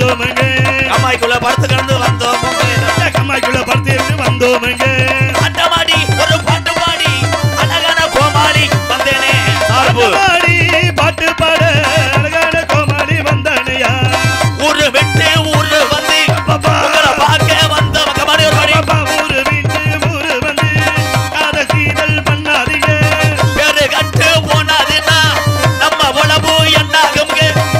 வந்தோமங்க கம்மாய்க்குள்ள படுத்து கிடந்து வந்தோம் கம்மாய்க்குள்ள படுத்து வந்தோமங்க அட்டமாடி ஒரு பாட்டு பாடி அழகான கோமாளி வந்தேனே சார்பு பாட்டு பாட அழகான கோமாளி வந்தானையா ஊரு விட்டு ஊரு வந்து உங்களை பார்க்க வந்தோம் கம்மாடி ஒரு பாடி ஊரு விட்டு ஊரு வந்து காதல் பண்ணாதீங்க பேரு கட்டு போனாதுன்னா நம்ம உழவு என்னாகும்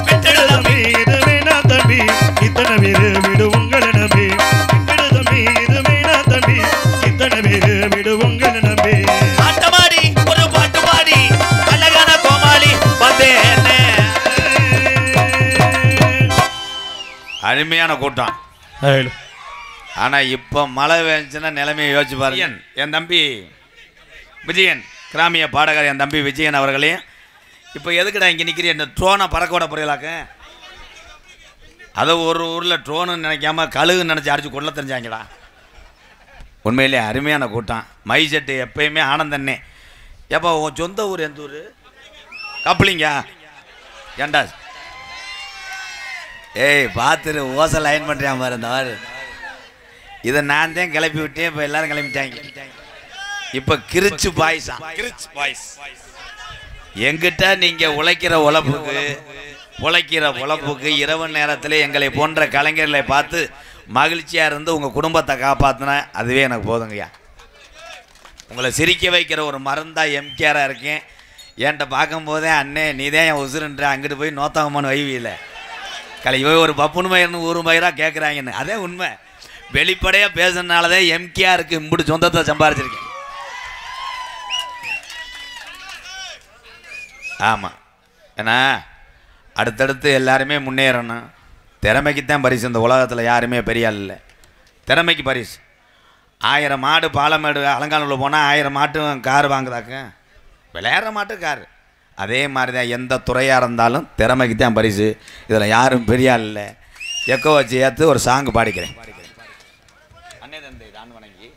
விட்டுடுதம் இது வேணா தம்பி இத்தனை பேரு விடு உங்களை நம்பி விடு தம்பி இது வேணா தம்பி இத்தனை பேரு விடு உங்களை நம்பி ஆட்டமாடி ஒரு பாட்டு பாடி அழகான கோமாளி வந்தேனே அருமையான கூட்டம் ஆனா இப்ப மழை வேணுச்சுன்னா நிலைமையை யோசிச்சு பாருங்க என் தம்பி விஜயன் கிராமிய பாடகர் என் தம்பி விஜயன் அவர்களே இப்போ எதுக்குடா இங்கே நிற்கிறீ இந்த ட்ரோனை பறக்க விட புரியலாக்க அதை ஒரு ஊரில் ட்ரோனுன்னு நினைக்காம கழுகுன்னு நினச்சி அடிச்சு கொள்ள தெரிஞ்சாங்களா உண்மையிலே அருமையான கூட்டம் மை செட்டு எப்பயுமே ஆனந்தண்ணே ஏப்பா உன் சொந்த ஊர் எந்த ஊர் கப்ளிங்கா ஏண்டா ஏய் பார்த்துரு ஓசை லைன் பண்ணுறான் பாரு இந்த மாதிரி இதை நான் தான் கிளப்பி விட்டேன் இப்போ எல்லாரும் கிளம்பிட்டாங்க இப்போ கிரிச்சு பாய்ஸா கிரிச் பாய்ஸ் எங்கிட்ட நீங்கள் உழைக்கிற உழைப்புக்கு இரவு நேரத்தில் எங்களை போன்ற கலைஞர்களை பார்த்து மகிழ்ச்சியாக இருந்து உங்கள் குடும்பத்தை காப்பாற்றினா அதுவே எனக்கு போதுங்கய்யா உங்களை சிரிக்க வைக்கிற ஒரு மருந்தாக எம்கேராக இருக்கேன் என்கிட்ட பார்க்கும்போதே அண்ணே நீ தான் என் உசுருன்ற அங்கிட்டு போய் நோத்தகமான வைவியில் போய் ஒரு பப்புனு மயிர்னு ஊரு மயிராக கேட்குறாங்கன்னு அதே உண்மை வெளிப்படையாக பேசுறதுனாலதான் எம்கேஆருக்கு இம்புட்டு சொந்தத்தை சம்பாரிச்சிருக்கேன் ஆமாம் ஏன்னா அடுத்தடுத்து எல்லாருமே முன்னேறணும் திறமைக்குத்தான் பரிசு இந்த உலகத்தில் யாருமே பெரிய ஆள் இல்லை திறமைக்கு பரிசு 1000 மாடு பாலமேடு அலங்காநல்லூர் போனால் 1000 மாட்டும் கார் வாங்குதாக்க விளையாடுற மாட்டு கார் அதே மாதிரி தான் எந்த துறையாக இருந்தாலும் திறமைக்கு தான் பரிசு இதில் யாரும் பெரிய ஆள் இல்லை எக்கோ வச்சு ஏற்று ஒரு சாங்கு பாடிக்கிறேன் அண்ணே தந்தை தான் வணங்கி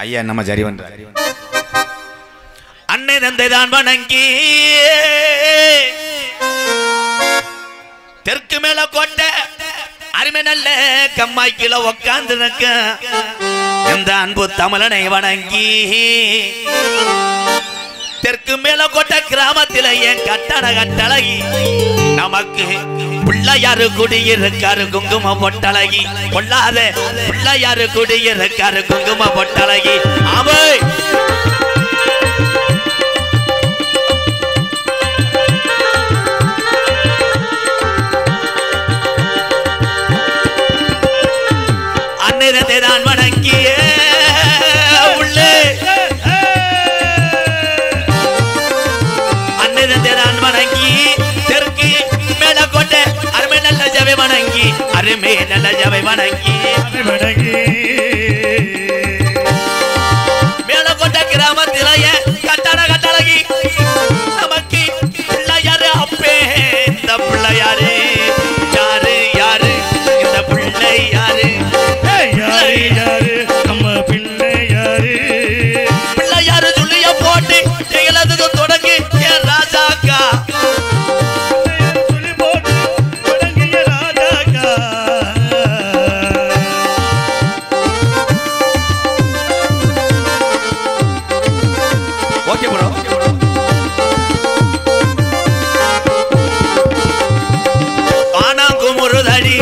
ஐயா நம்ம சரி பண்ணுற அன்னை தந்தை தான் வணங்கி தெற்கு மேல கோட்டை அருமை நல்ல கம்மாய்க்குள்ள உக்காந்து நிற்க இந்த அன்பு தமிழனை வணங்கி தெற்கு மேல கோட்டை கிராமத்தில் என் கட்டழகி நமக்கு பிள்ளையாரு குடியிருக்காரு குங்கும பொட்டழகி கொள்ளாத பிள்ளையாரு குடியிருக்காரு குங்கும பொட்டழகி அவை தான் வணங்கிய உள்ளே அன்னை தான் வணங்கி தெற்கு மேல கொண்ட அருமை நல்ல ஜவை வணங்கி அருமை நல்ல ஜவை வணங்கி மேல கொண்ட கிராமத்திலேயே கட்டழகி நமக்கு பிள்ளையாரு அப்பே இந்த பிள்ளையாரு யாரு யாரு இந்த பிள்ளை யாரு யாரு நம்ம பிள்ளையாரு சொல்லிய போட்டு எங்களதுக்கு தொடங்கி ராஜாக்கா சொல்லி போட்டு தொடங்கிய ராஜாக்கா ஓகே ப்ரோ ஆனாங்குமுறுதடி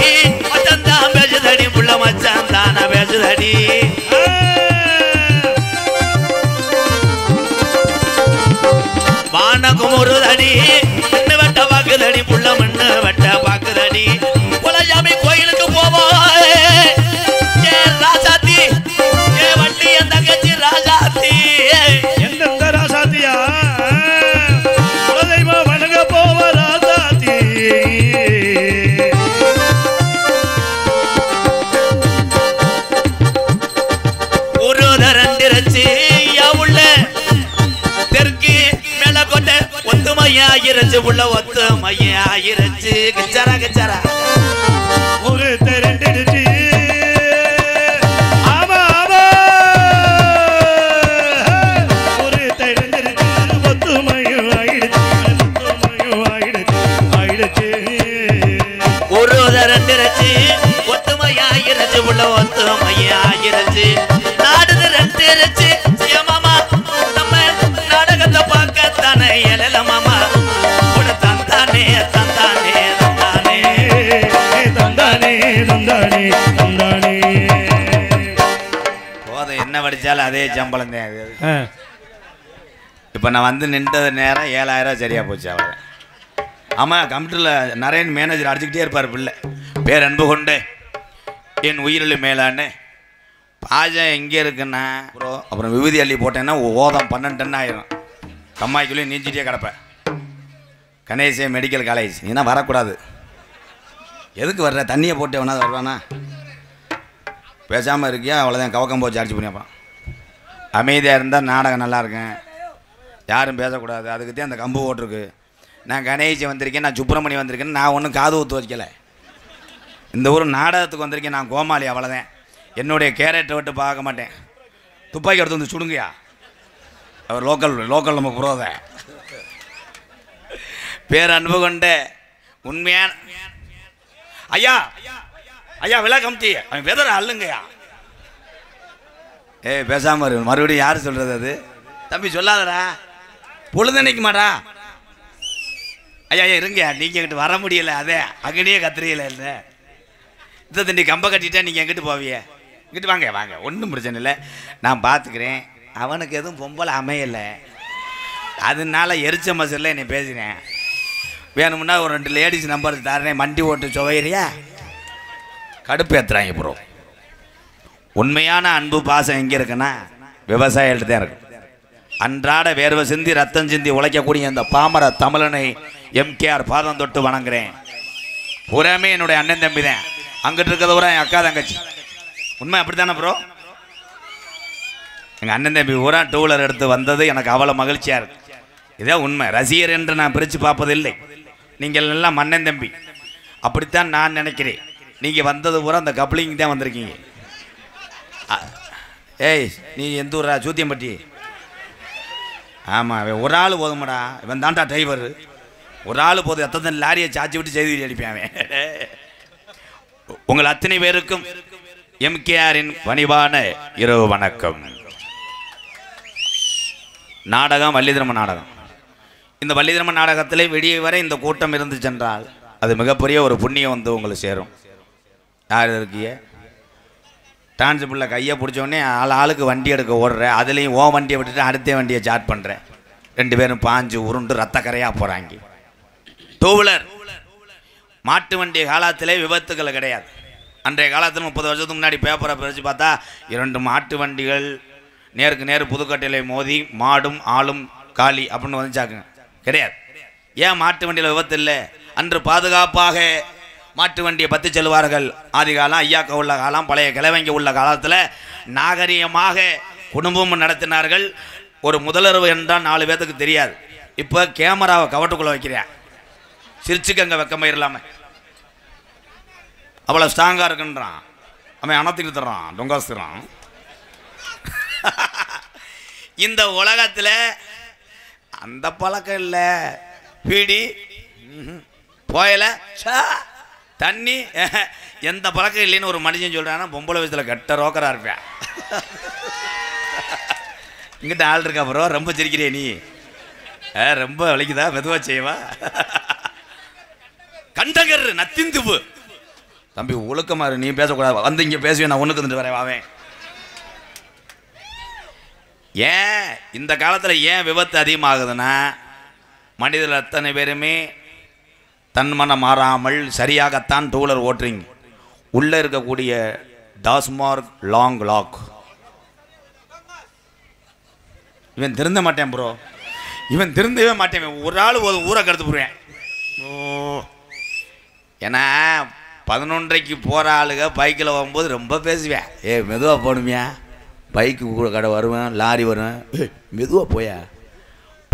மச்சான் பேசுதடி புள்ள மச்சான் தான பேசுதடி வானகுமுறுதடி மண்ணு வெட்ட பாக்குதடி புள்ள மண்ணு வெட்ட பாக்குதடி குலசாமி கோயிலுக்கு போவோம் ராசாத்தி வண்டி என் தங்கச்சி ராசாத்தி எந்த ராசாத்தியா குலதெய்வ வணங்க போவ ராசாத்தி ஒரு தரண்டிருச்சு உள்ள தெற்கு மேல கொண்ட ஒத்துமையாயிருச்சு உள்ள ஒத்துமையாயிருச்சு கிச்சாரா கிச்சாரா ஒரு திரண்டிடுச்சு ஆமா ஆமா ஒரு திரண்டிடுச்சு ஒத்துமையும் ஆயிடுச்சு ஒரு தர வந்துருச்சு ஒத்துமையாயிருச்சு உள்ள ஒத்துமையாயிருச்சு நாடுது ரெண்டுருச்சு மாமா நம்ம நாடகத்தை பார்க்கத்தானே எழல மாமா உன தந்தானே தந்தானே தந்தானே தந்தானே தந்தானே தந்தானே போதும் என்ன படிச்சாலும் அதே சம்பளம் தான். இப்போ நான் வந்து நின்றது நேரம் 7000 சரியா போச்சு அவ்வளோ. ஆமாம் கம்ப்யூட்டரில் நிறைய மேனேஜர் அடிச்சுக்கிட்டே இருப்பார் பிள்ளை பேர் அன்பு கொண்டு என் உயிரில் மேலான்னு பாஜகம் எங்கே இருக்குன்னா அப்புறம் விபூதி அள்ளி போட்டேன்னா ஓதம் 12 டன் ஆயிரும். கம்மாய்க்குள்ளேயே நீஞ்சிட்டே கிடப்பேன். கணேசே மெடிக்கல் காலேஜ் நீனா வரக்கூடாது. எதுக்கு வர்ற தண்ணியை போட்டு வேணா வருவானா பேசாமல் இருக்கியா அவ்வளோதான் கவக்கம் போச்சு அடிச்சு பண்ணியப்பான். அமைதியாக இருந்தால் நாடகம் நல்லா இருக்கேன் யாரும் பேசக்கூடாது அதுக்கு தான் அந்த கம்பு ஓட்டிருக்கு. நான் கணேசி வந்திருக்கேன் நான் சுப்பிரமணி வந்திருக்கேன் நான் ஒன்றும் காது ஊற்று வைக்கலை. இந்த ஊர் நாடகத்துக்கு வந்திருக்கேன் நான் கோமாளி அவ்வளோதான். என்னுடைய கேரக்டரை விட்டு பார்க்க மாட்டேன். துப்பாக்கி எடுத்து வந்து சுடுங்கயா அவர் லோக்கல் நம்ம புரோத பேர் அன்பு கொண்ட உண்மையான ஐயா ஐயா விழா கமிட்டி அவன் வெதற அல்லுங்கய்யா. ஏய் பேசாமல் இரு மறுபடியும் யார் சொல்கிறது அது தம்பி சொல்லாதடா பொழுதுனைக்கு மாடா. ஐயா ஐயா இருங்க நீங்கள் எங்கிட்ட வர முடியலை அதே அங்கனையே கத்துறீங்களே இல்லை இந்த தண்டி கம்பை கட்டிட்டா நீங்கள் எங்கிட்டு போவிய இங்கிட்டு வாங்க வாங்க ஒன்றும் பிரச்சனை இல்லை நான் பார்த்துக்கிறேன். அவனுக்கு எதுவும் பொம்பளை அமையலை அதனால எரிச்ச மசரில் என்னை பேசுகிறேன். வேணும்னா ஒரு 2 லேடிஸ் நம்பர் தரேன் மண்டி ஓட்டு சுவையிறியா கடுப்பு ஏற்றுறாங்க ப்ரோ. உண்மையான அன்பு பாசம் எங்கே இருக்குன்னா விவசாயிகிட்ட தான் இருக்கு. அன்றாட வேர்வை சிந்தி ரத்தம் சிந்தி உழைக்கக்கூடிய இந்த பாமர தமிழனை எம்கேஆர் பாதம் தொட்டு வணங்குறேன். பூராமே என்னுடைய அண்ணன் தம்பி தான். அங்கிட்டு இருக்கிறத பூரா என் அக்கா தங்கச்சி. உண்மை அப்படித்தானே ப்ரோ? எங்கள் அண்ணன் தம்பி பூரா 2 வீலர் எடுத்து வந்தது எனக்கு அவ்வளோ மகிழ்ச்சியாக இருக்கு. இதே உண்மை. ரசிகர் என்று நான் பிரித்து பார்ப்பதில்லை. நீங்கள் எல்லாம் அண்ணன் தம்பி அப்படித்தான் நான் நினைக்கிறேன். நீங்கள் வந்தது பூரா அந்த கப்ளிங் தான் வந்திருக்கீங்க. ஏய் நீ எந்த ஊரா சூத்தியம்பட்டி? ஆமாம் ஒரு ஆள் போதுமாடா இவன் தாண்டா டிரைவர். ஒரு ஆள் போதும் எத்தனை லாரியை சாச்சி விட்டு செய்தி அடிப்பேன் அவன். உங்கள் அத்தனை பேருக்கும் எம்கேஆரின் பணிவான இரவு வணக்கம். நாடகம் வள்ளிதிரம நாடகம். இந்த வள்ளிதிரம நாடகத்தில் விடிய வரை இந்த கூட்டம் இருந்து சென்றால் அது மிகப்பெரிய ஒரு புண்ணியம் வந்து உங்களுக்கு சேரும். யார் இருக்கிய டிரான்ஸ்பிளில் கையை பிடிச்சோடனே ஆளுக்கு வண்டி எடுக்க ஓடுறேன். அதுலேயும் ஓ வண்டியை விட்டுட்டு அடுத்த வண்டியை சாட் பண்ணுறேன். 2 பேரும் பாஞ்சு உருண்டு ரத்த கரையாக போகிறாங்க. 2 வீலர் மாட்டு வண்டி காலத்திலே விபத்துக்கள் கிடையாது. அன்றைய காலத்தில் 30 வருஷத்துக்கு முன்னாடி பேப்பரை பிரித்து பார்த்தா 2 மாட்டு வண்டிகள் நேருக்கு நேர் புதுக்கட்டையில் மோதி மாடும் ஆளும் காலி அப்படின்னு வந்துச்சாக்குங்க. கிடையாது. ஏன் மாட்டு வண்டியில் விபத்து இல்லை? அன்று பாதுகாப்பாக மாட்டு வண்டியை பற்றி செல்வார்கள். ஆதி காலம் ஐயாக்க உள்ள காலம் பழைய கிழவங்க உள்ள காலத்தில் நாகரிகமாக குடும்பம் நடத்தினார்கள். ஒரு முதலுறவு என்றால் 4 பேர்த்துக்கு தெரியாது. இப்போ கேமராவை கவட்டுக்குள்ளே வைக்கிறேன் சிரிச்சுக்கங்க வெக்கமா இல்லாமல் அவ்வளோ ஸ்ட்ராங்காக இருக்குன்றான். அவன் அணத்துக்கிட்டு தர்றான் டொங்காசுறான். இந்த உலகத்தில் அந்த பழக்கம் இல்லை. பீடி போயல தண்ணி எந்த பழக்கம் இல்லைன்னு ஒரு மனுஷன் சொல்கிறான்னா பொம்பளை வயசில் கெட்ட ரோக்கராக இருப்பேன். இங்கிட்ட ஆள் இருக்கா ப்ரோ ரொம்ப சிரிக்கிறிய நீ ரொம்ப வலிக்குதா மெதுவா செய்வா கண்டகர் நத்திந்துப்பு தம்பி ஒழுக்கமாறு நீ பேசக்கூடாது வந்து இங்கே பேசுவேன் நான் ஒன்றுக்கு வந்துட்டு வரேன் வாவேன். ஏன் இந்த காலத்தில் ஏன் விபத்து அதிகமாகுதுன்னா மனிதர்கள் அத்தனை பேருமே தன்மனம் மாறாமல் சரியாகத்தான் 2 வீலர் ஓட்டுறீங்க. உள்ளே இருக்கக்கூடிய டாஸ்மார்க் லாங் லாக் இவன் திருந்த மாட்டேன் ப்ரோ. இவன் திருந்தவே மாட்டேன். ஒரு ஆள் ஊரை கருத்து போடுவேன். ஓ ஏன்னா 11:30க்கு போகிற ஆளுங்க பைக்கில் போகும்போது ரொம்ப பேசுவேன். மெதுவாக போகணுமியா பைக்கு கடை வருவேன் லாரி வருவேன் மெதுவாக போயா.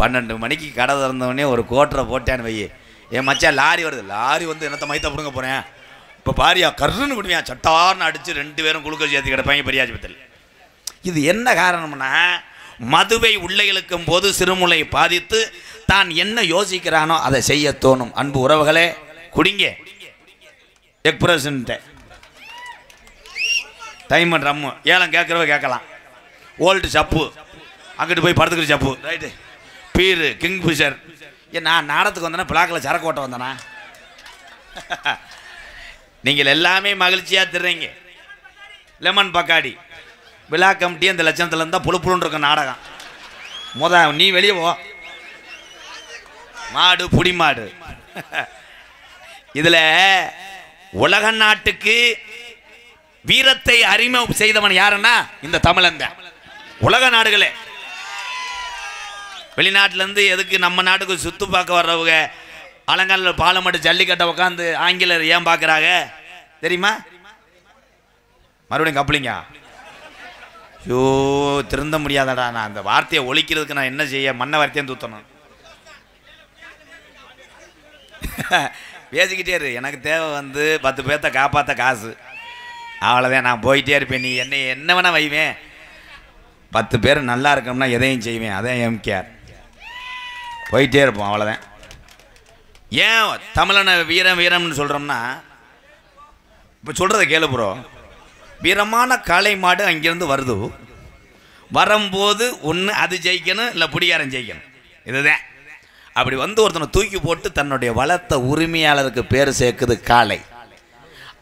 12 மணிக்கு கடை திறந்தவொடனே ஒரு கோட்டரை போட்டேன்னு வை என் மச்சா லாரி வருது லாரி வந்து என்னத்தை மைத்த பிடுங்க போகிறேன். இப்போ பாரியா கருன்னு விடுவேன் சட்டார்னு அடித்து 2 பேரும் குளுக்கோஸ் ஏற்றி கிடப்பாங்க பெரியாஸ்பத்திரியில். இது என்ன காரணம்னா மதுவை உள்ளே இழுக்கும் போது சிறுமுளை பாதித்து தான் என்ன யோசிக்கிறானோ அதை செய்ய தோணும். அன்பு உறவுகளே குடிங்க. எக்ஸ்பிரஸ்ன்ட்டு டைம் ட்ரம்மு ஏலம் கேட்குறவ கேட்கலாம். ஓல்டு சப்பு அங்கிட்டு போய் படுத்துக்கிற சப்பு ரைட்டு. Beer king Fisher. நான் நாடத்துக்கு வந்தேன்னா பிளாக்கில் சரக்கு ஓட்ட வந்தேனா? நீங்கள் எல்லாமே மகிழ்ச்சியாக திடுறீங்க. லெமன் பக்காடி விழா கமிட்டி அந்த லட்சணத்தில் இருந்தால் புழுப்புழுன்னு இருக்க நாடகம். நீ வெளியே போ. மாடு புடி மாடு. இதில் உலக நாட்டுக்கு வீரத்தை அறிமுகம் செய்தவன் யாருன்னா இந்த தமிழன் தான். உலக நாடுகளே வெளிநாட்டிலேருந்து எதுக்கு நம்ம நாட்டுக்கு சுத்து பார்க்க வர்றவங்க அலங்காலில் பாலமட்டு ஜல்லிக்கட்டை உட்காந்து ஆங்கிலர் ஏன் பார்க்குறாங்க தெரியுமா? மறுபடியும் கப்பலிங்க. ஐயோ திருந்த முடியாதடா. நான் அந்த வார்த்தையை ஒழிக்கிறதுக்கு நான் என்ன செய்ய? மண்ணை வார்த்தையும் தூத்தணும். பேசிக்கிட்டே இரு. எனக்கு தேவை 10 பேர்த்த காப்பாற்ற காசு. அவ்வளோதான். நான் போயிட்டே இருப்பேன். நீ என்ன வேணா வைவேன். 10 பேர் நல்லா இருக்கணும்னா எதையும் செய்வேன். அதான் எம்கேஆர். போயிட்டே இருப்போம். அவ்வளோதான். ஏன் தமிழனை வீரம் வீரம்னு சொல்கிறோம்னா இப்போ சொல்கிறத கேளு ப்ரோ. வீரமான காளை மாடு அங்கேருந்து வருது. வரும்போது ஒன்று அது ஜெயிக்கணும், இல்லை பிடிக்காரன் ஜெயிக்கணும். இதுதான். அப்படி ஒருத்தனை தூக்கி போட்டு தன்னுடைய வளர்த்த உரிமையாளருக்கு பேர் சேர்க்குது காளை.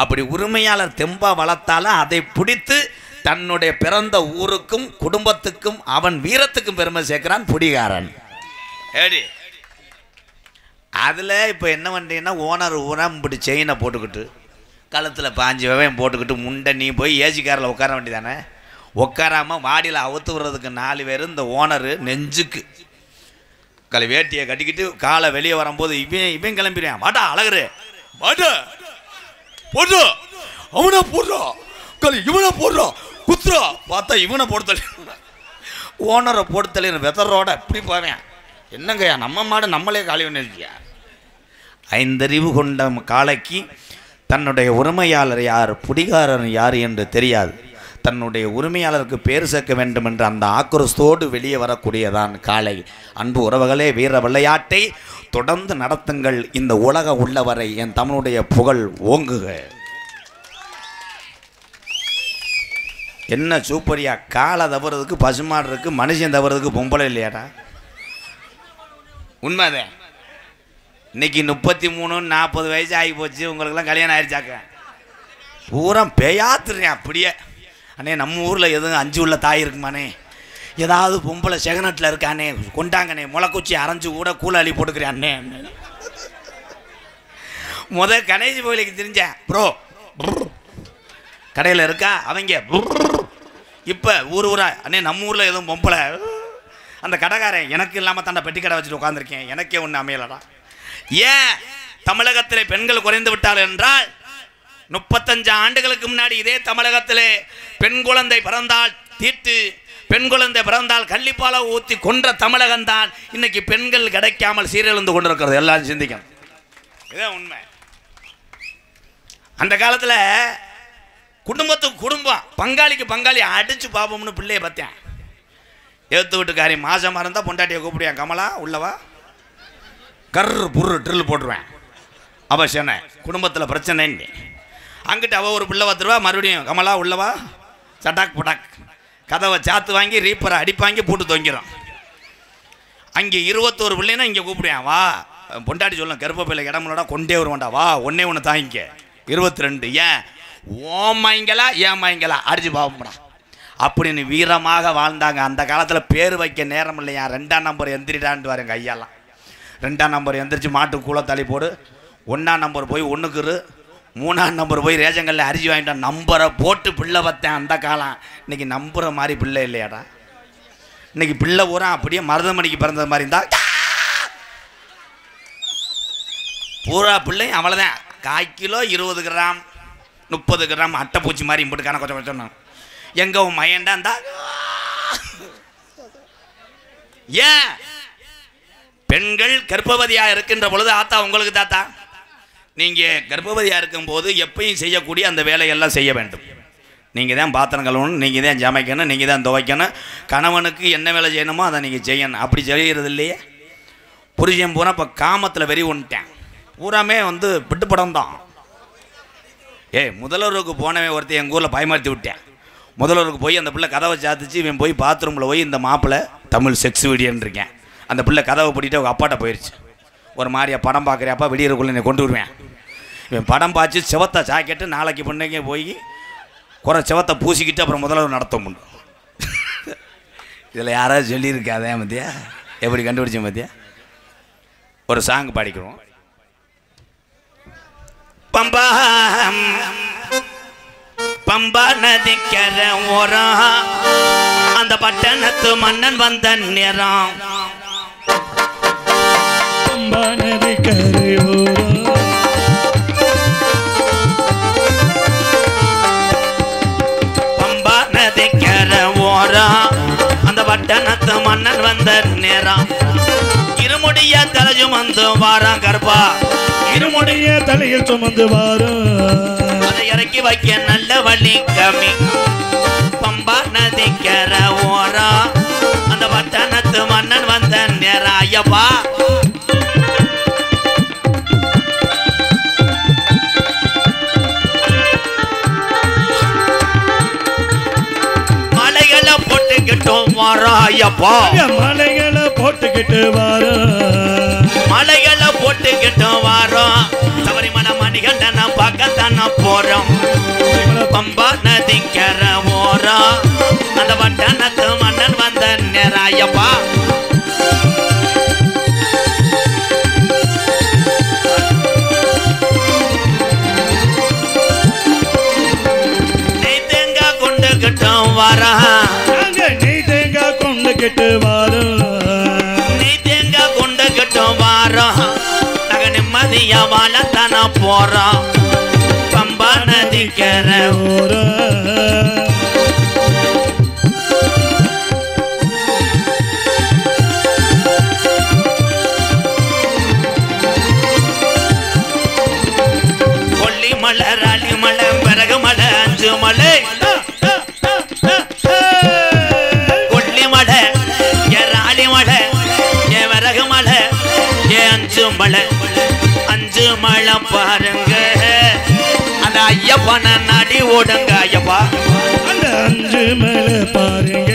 அப்படி உரிமையாளர் தெம்பா வளர்த்தாலும் அதை பிடித்து தன்னுடைய பிறந்த ஊருக்கும் குடும்பத்துக்கும் அவன் வீரத்துக்கும் பெருமை சேர்க்கிறான் பிடிகாரன். ஏடி அதில் இப்போ என்ன பண்ணுறீங்கன்னா ஓனர் ஊரம் இப்படி செயினை போட்டுக்கிட்டு கழுத்தில் 5 வெவையும் போட்டுக்கிட்டு முண்டை நீ போய் ஏசி காரில் உட்கார வேண்டியதானே? உட்காராமல் வாடியில் அவுத்து விடுறதுக்கு 4 பேர் இந்த ஓனரு நெஞ்சுக்கு வேட்டியை கட்டிக்கிட்டு காலை வெளியே வரும்போது இவன் கிளம்பிடுவான். வாட்டா அழகுரு வாட்டா போடுறா அவனை போடுறா இவனை போடுறா குத்துறா பார்த்தா இவனை போடுத்தல ஓனரை போடுத்தல வெதரோட இப்படி போவேன். என்னங்கய்யா நம்ம மாடு நம்மளே காலி பண்ணிருக்கியா? 5 அறிவு கொண்ட காளைக்கு தன்னுடைய உரிமையாளர் யார் பிடிகாரன் யார் என்று தெரியாது. தன்னுடைய உரிமையாளருக்கு பேர் சேர்க்க வேண்டும் என்ற அந்த ஆக்ரோஷத்தோடு வெளியே வரக்கூடியதான் காளை. அன்பு உறவுகளே, வீர விளையாட்டை தொடர்ந்து நடத்துங்கள். இந்த உலக உள்ளவரை என் தமிழுடைய புகழ் ஓங்குக. என்ன சூப்பரியா? காலை தவறதுக்கு பசுமாடு இருக்கு, மனுஷன் தவறதுக்கு பொம்பளை இல்லையாடா? உண்மைதான். இன்னைக்கு 33-40 வயசு ஆகி போச்சு. உங்களுக்கெல்லாம் கல்யாணம் ஆயிடுச்சாக்க பூரா பேயாத்துறேன் அப்படியே. அண்ணே நம்ம ஊரில் எதுவும் 5 உள்ள தாய் இருக்குமானே? ஏதாவது பொம்பளை செகனட்டில் இருக்கானே கொண்டாங்கண்ணே, முளைக்குச்சி அரைஞ்சு கூட கூலாளி போட்டுக்கிறேன் அண்ணே. கணேசி கோயிலுக்கு தெரிஞ்சேன் ப்ரோ கடையில் இருக்கா அவங்க. இப்போ ஊரா அண்ணே நம்ம ஊரில் எதுவும் பொம்பளை அந்த கடைக்காரன் எனக்கு இல்லாமல் தாண்டா பெட்டி கடை வச்சுட்டு உட்காந்துருக்கேன். எனக்கே ஒன்று அமையலடா. ஏன் தமிழகத்தில் பெண்கள் குறைந்து விட்டால் என்றால் 35 ஆண்டுகளுக்கு முன்னாடி இதே தமிழகத்திலே பெண் குழந்தை பிறந்தால் தீட்டு, பெண் குழந்தை பிறந்தால் கள்ளிப்பாலை ஊற்றி கொன்ற தமிழகம் தான் இன்னைக்கு பெண்கள் கிடைக்காமல் சீரழிந்து கொண்டிருக்கிறது. எல்லாரும் சிந்திக்கணும். இதுதான் உண்மை. அந்த காலத்தில் குடும்பத்துக்கு குடும்பம், பங்காளிக்கு பங்காளி அடிச்சு பார்ப்போம்னு பிள்ளைய பார்த்தேன். எழுத்து வீட்டுக்காரி மாசமாக இருந்தால் பொண்டாட்டியை கூப்பிடுவேன், கமலா உள்ளவா, கர்ரு புர்ரு ட்ரில் போட்டுருவேன். அவள் சொன்ன குடும்பத்தில் பிரச்சனைன்னு அங்கிட்டு அவள் ஒரு பிள்ளை வந்துடுவா, மறுபடியும் கமலா உள்ளவா, சட்டாக் புட்டாக் கதவை சாத்து வாங்கி ரீப்பரை அடிப்பாங்கி போட்டு தொங்கிடும். அங்கே 21 பிள்ளைன்னா இங்கே கூப்பிடுவேன், வா பொண்டாட்டி சொல்லணும் கருப்ப பிள்ளை இடமுலடா கொண்டே வருவான்டா, வா ஒன்னே ஒன்று தாங்கிக்க 22. ஏன் ஓமாய்ங்களா ஏமாய்ங்களா அடிச்சு பாவம்டா அப்படின்னு வீரமாக வாழ்ந்தாங்க. அந்த காலத்தில் பேர் வைக்க நேரம் இல்லையா? 2ஆம் நம்பர் எந்திரிட்டான்ட்டு வாருங்க ஐயாலாம். 2ஆம் நம்பர் எந்திரிச்சு மாட்டுக்கு கூழ தள்ளி போடு, 1ஆம் நம்பர் போய் ஒன்றுக்குரு, 3ஆம் நம்பர் போய் ரேஷன்களில் அரிசி வாங்கிட்டான். நம்பரை போட்டு பிள்ளை பார்த்தேன் அந்த காலம். இன்றைக்கி நம்புகிற மாதிரி பிள்ளை இல்லையாடா? இன்றைக்கி பிள்ளை பூரா அப்படியே மருதமணிக்கு பிறந்தது மாதிரி இருந்தால் பூரா பிள்ளையும் அவ்வளோதான். 1/4 கிலோ 20 கிராம் 30 கிராம் அட்டைப்பூச்சி மாதிரி இம்பிட்டு கணக்கு கொஞ்சம் சொன்னான். எங்கே உன் மையண்டா இருந்தா? ஏன் பெண்கள் கர்ப்பவதியாக இருக்கின்ற பொழுது ஆத்தா உங்களுக்கு தாத்தா, நீங்கள் கர்ப்பவதியாக இருக்கும்போது எப்பயும் செய்யக்கூடிய அந்த வேலையெல்லாம் செய்ய வேண்டும். நீங்கள் தான் பாத்திரம் கழுவணும், நீங்கள் தான் சமைக்கணும், நீங்கள் தான் துவைக்கணும். கணவனுக்கு என்ன வேலை செய்யணுமோ அதை நீங்கள் செய்யணும். அப்படி செய்கிறது இல்லையே. புருஷன் பூரா இப்போ காமத்தில் வெறி ஒன்ட்டேன். பூராமே விட்டு படம் தான். முதல்வருக்கு போனவன் ஒருத்தர் எங்கள் ஊரில் பயமாற்றி விட்டேன். முதல்வருக்கு போய் அந்த பிள்ளை கதவை சாத்திச்சு, இவன் போய் பாத்ரூமில் போய் இந்த மாப்பிள்ளை தமிழ் செக்ஸ் வீடியோன்னு இருக்கேன். அந்த பிள்ளை கதவை பூட்டிட்டு அவங்க அப்பாட்ட போயிடுச்சு. ஒரு மாதிரியா படம் பார்க்குறியாப்பா, விடியறக்குள்ளே என்னை கொண்டு வருவேன். இவன் படம் பார்த்து செவத்தை சாக்கெட்டு நாளைக்கு பொண்ணுங்க போய் குறை செவத்தை பூசிக்கிட்டு அப்புறம் முதல்வர் நடத்த முடியும். இதில் யாராவது சொல்லியிருக்காதே மத்தியா, எப்படி கண்டுபிடிச்சேன் மத்தியா? ஒரு சாங் பாடிக்கிறோம். பம்பா பம்பா நதிக்கர ஓரம் அந்த பட்டணத்து மன்னன் வந்த நேரம். பம்பா நதிக்கர ஓரம் பம்பா நதிக்கர ஓரம் அந்த பட்டணத்து மன்னன் வந்த நேரம். இருமுடிய தலை சுமந்து வாரான் கருப்பா, இருமுடைய தலையில் சுமந்து வாரும். அதை இறக்கி வைக்க நல்ல வழி கம்மி. பம்பா நதிக்கர ஓரம் அந்த பட்டணத்து மன்னன் வந்த நேரம். ஐயப்பா மலைகளை போட்டுக்கிட்டோம் வாரம். ஐயப்பா மலைகளை போட்டுக்கிட்டு வாரும். மலைகளை போட்டுக்கிட்டோம் வாரம். சபரிமலை மணிகண்டன பக்கத்தான போறோம். பம்பா நதிக்கர ஓரம் அந்த பட்டணத்து மன்னன் வந்த நேரம். ஐயப்பா நெய் தேங்காய் கொண்டுகிட்டோம் வாரம். நெய் தேங்காய் கொண்டுகிட்டு வாரும். நெய் தேங்காய் கொண்டுகிட்டோம் வாரம். நாங்க நிம்மதியா வாழத்தான போறோம். பம்பா நதிக்கர ஓரம் கொல்லிமலை ராலிமலை பிறகுமலை அஞ்சுமலை. கொல்லிமலை என் ராலிமலை என் விறகுமலை என் அஞ்சுமலை. அஞ்சு மலை பாருங்க அந்த ஐயப்பன நடி ஓடுங்க. ஐயப்பா அந்த அஞ்சு மலை பாருங்க,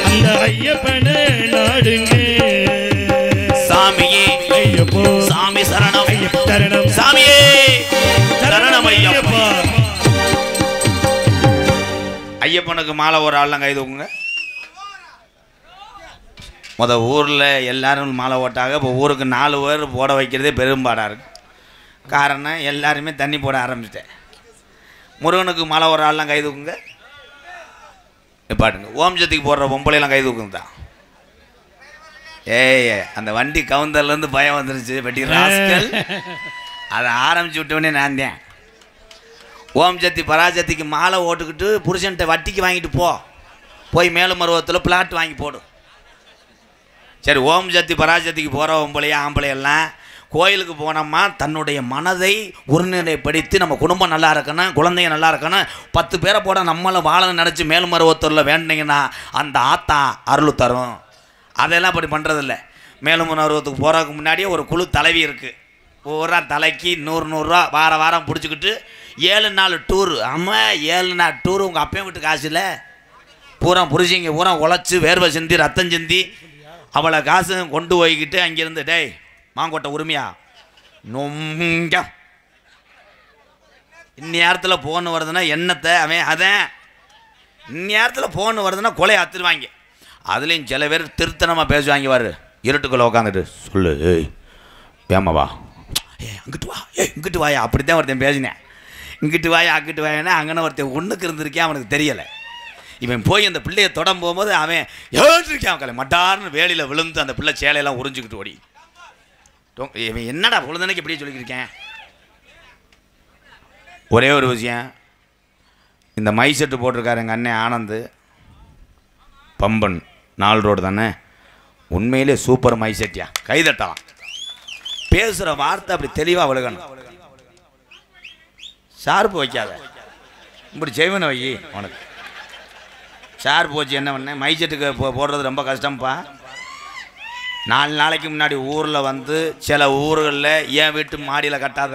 அந்த ஐயப்பன நாடுங்க. சாமியே ஐயப்போ சாமி சரணம். சரணம் சாமியே சரணம் ஐயப்பா. ஐயப்பனுக்கு மாலை ஒரு ஆள்லாம் கை தூக்குங்க. ஊரில் எல்லாரும் மாலை ஓட்டாங்க. இப்போ ஊருக்கு 4 பேர் போட வைக்கிறதே பெரும்பாடாக இருக்கு. காரணம் எல்லாருமே தண்ணி போட ஆரம்பிச்சிட்டேன். முருகனுக்கு மாலை ஒரு ஆள்லாம் கை தூக்குங்க. பாட்டுங்க ஓம் சக்திக்கு போடுற பொம்பளையெல்லாம் கை தூக்குங்க தான். அந்த வண்டி கவுந்தர்லேருந்து பயம் வந்துருச்சு பட்டி ராஸ்கல். அதை ஆரம்பிச்சு விட்டவனே நான் தான். ஓம் சக்தி பராசக்திக்கு மாலை ஓட்டுக்கிட்டு புருஷன்ட்ட வட்டிக்கு வாங்கிட்டு போய் மேலும் மருவத்தில் பிளாட் வாங்கி போடு. சரி, ஓம் சக்தி பராசக்திக்கு போகிற பொம்பளையா ஆம்பளையெல்லாம் கோயிலுக்கு போனோம்மா தன்னுடைய மனதை ஒருநிலைப்படுத்தி நம்ம குடும்பம் நல்லா இருக்கணும், குழந்தைங்க நல்லா இருக்கணும், 10 பேரை போட நம்மளை வாழன்னு நினச்சி மேலுமருவத்தூரில் வேண்டிங்கன்னா அந்த ஆத்தா அருள் தரும். அதெல்லாம் அப்படி பண்ணுறதில்ல. மேலுமருவத்துக்கு போகிறதுக்கு முன்னாடியே ஒரு குழு தலைவி இருக்குது. பூரா தலைக்கு 100 ரூபா வாரம் பிடிச்சிக்கிட்டு 7 நாள் டூரு. ஆமாம், 7 நாள் டூரு. உங்கள் அப்பையும் விட்டு காசு இல்லை. பூரா புரிசிங்க பூரா உழைச்சி வேர்வை சிந்தி ரத்தம் சிந்தி அவளை காசு கொண்டு போய்கிட்டு அங்கேருந்து டேய் மாங்கொட்டை உரிமையா நொங்க இந்நேரத்தில் ஃபோன் வருதுன்னா என்னத்தை அவன் அதான் இந்நேரத்தில் ஃபோன் வருதுன்னா கொலை அத்துருவாங்க. அதுலேயும் சில பேர் திருத்தனமாக பேசுவாங்க. வாரு இருட்டுக்குள்ளே உட்காந்துட்டு சொல்லு ஏய் ஏமாவா அங்கிட்டு வா இங்கிட்டு வாயா அப்படி தான் ஒருத்தன் பேசினேன். இங்கிட்டு வாயா அங்கிட்டு வாயானா அங்கன்னு ஒருத்தன் ஒன்றுக்கு இருந்திருக்கேன் அவனுக்கு தெரியலை. இவன் போய் அந்த பிள்ளையை தொடம் போகும்போது அவன் ஏற்றிருக்கான் கலை மட்டார்னு வேலியில் விழுந்து அந்த பிள்ளை சேலையெல்லாம் உறிஞ்சிக்கிட்டு ஓடி. இவன் என்னடா பொழுதுனைக்கு இப்படியே சொல்லிக்கிருக்கேன். ஒரே ஒரு விஷயம், இந்த மை செட்டு போட்டிருக்காரு எங்கள் அண்ணன் ஆனந்து பம்பன் 4 ரோடு தானே. உண்மையிலே சூப்பர் மை செட்டியா, கைதட்டலாம். பேசுகிற வார்த்தை அப்படி தெளிவாக விழுகணும். ஷார்ப்பு வைக்காத, இப்படி செய்வன வை. உனக்கு ஷார்ப்பு வச்சு என்ன பண்ணேன், மை செட்டுக்கு போடுறது ரொம்ப கஷ்டம்ப்பா. 4 நாளைக்கு முன்னாடி ஊரில் வந்து சில ஊர்களில் என் வீட்டு மாடியில் கட்டாத,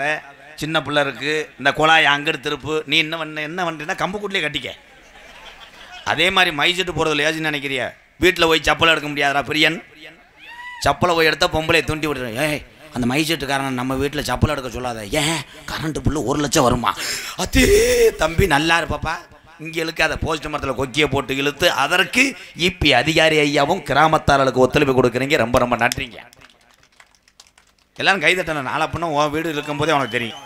சின்ன பிள்ளை இருக்குது, இந்த குழாயை அங்கிட்டு திருப்பு, நீ என்ன பண்ணுறீன்னா கம்புக்கூட்டிலே கட்டிக்க. அதே மாதிரி மைசெட்டு போகிறது லேஜுன்னு நினைக்கிறிய, வீட்டில் போய் சப்பலை எடுக்க முடியாதா பிரியன்? சப்பலை போய் எடுத்தால் பொம்பளை தூண்டி விடுறேன். ஏய் அந்த மைசெட்டுக்காரன் நம்ம வீட்டில் சப்பலை எடுக்க சொல்லாத. ஏன் கரண்ட்டு புல்லு 1 லட்சம் வருமா? அதே தம்பி நல்லா இருப்பாப்பா, இங்கே இழுக்காத. போஸ்ட் மரத்தில் கொக்கியை போட்டு இழுத்து அதற்கு இப்பி அதிகாரி ஐயாவும் கிராமத்தார்களுக்கு ஒத்துழைப்பு கொடுக்குறீங்க, ரொம்ப ரொம்ப நன்றிங்க. எல்லாரும் கைதட்டணும். நாளை அப்படின்னா உன் வீடு இருக்கும்போதே அவனுக்கு தெரியும்.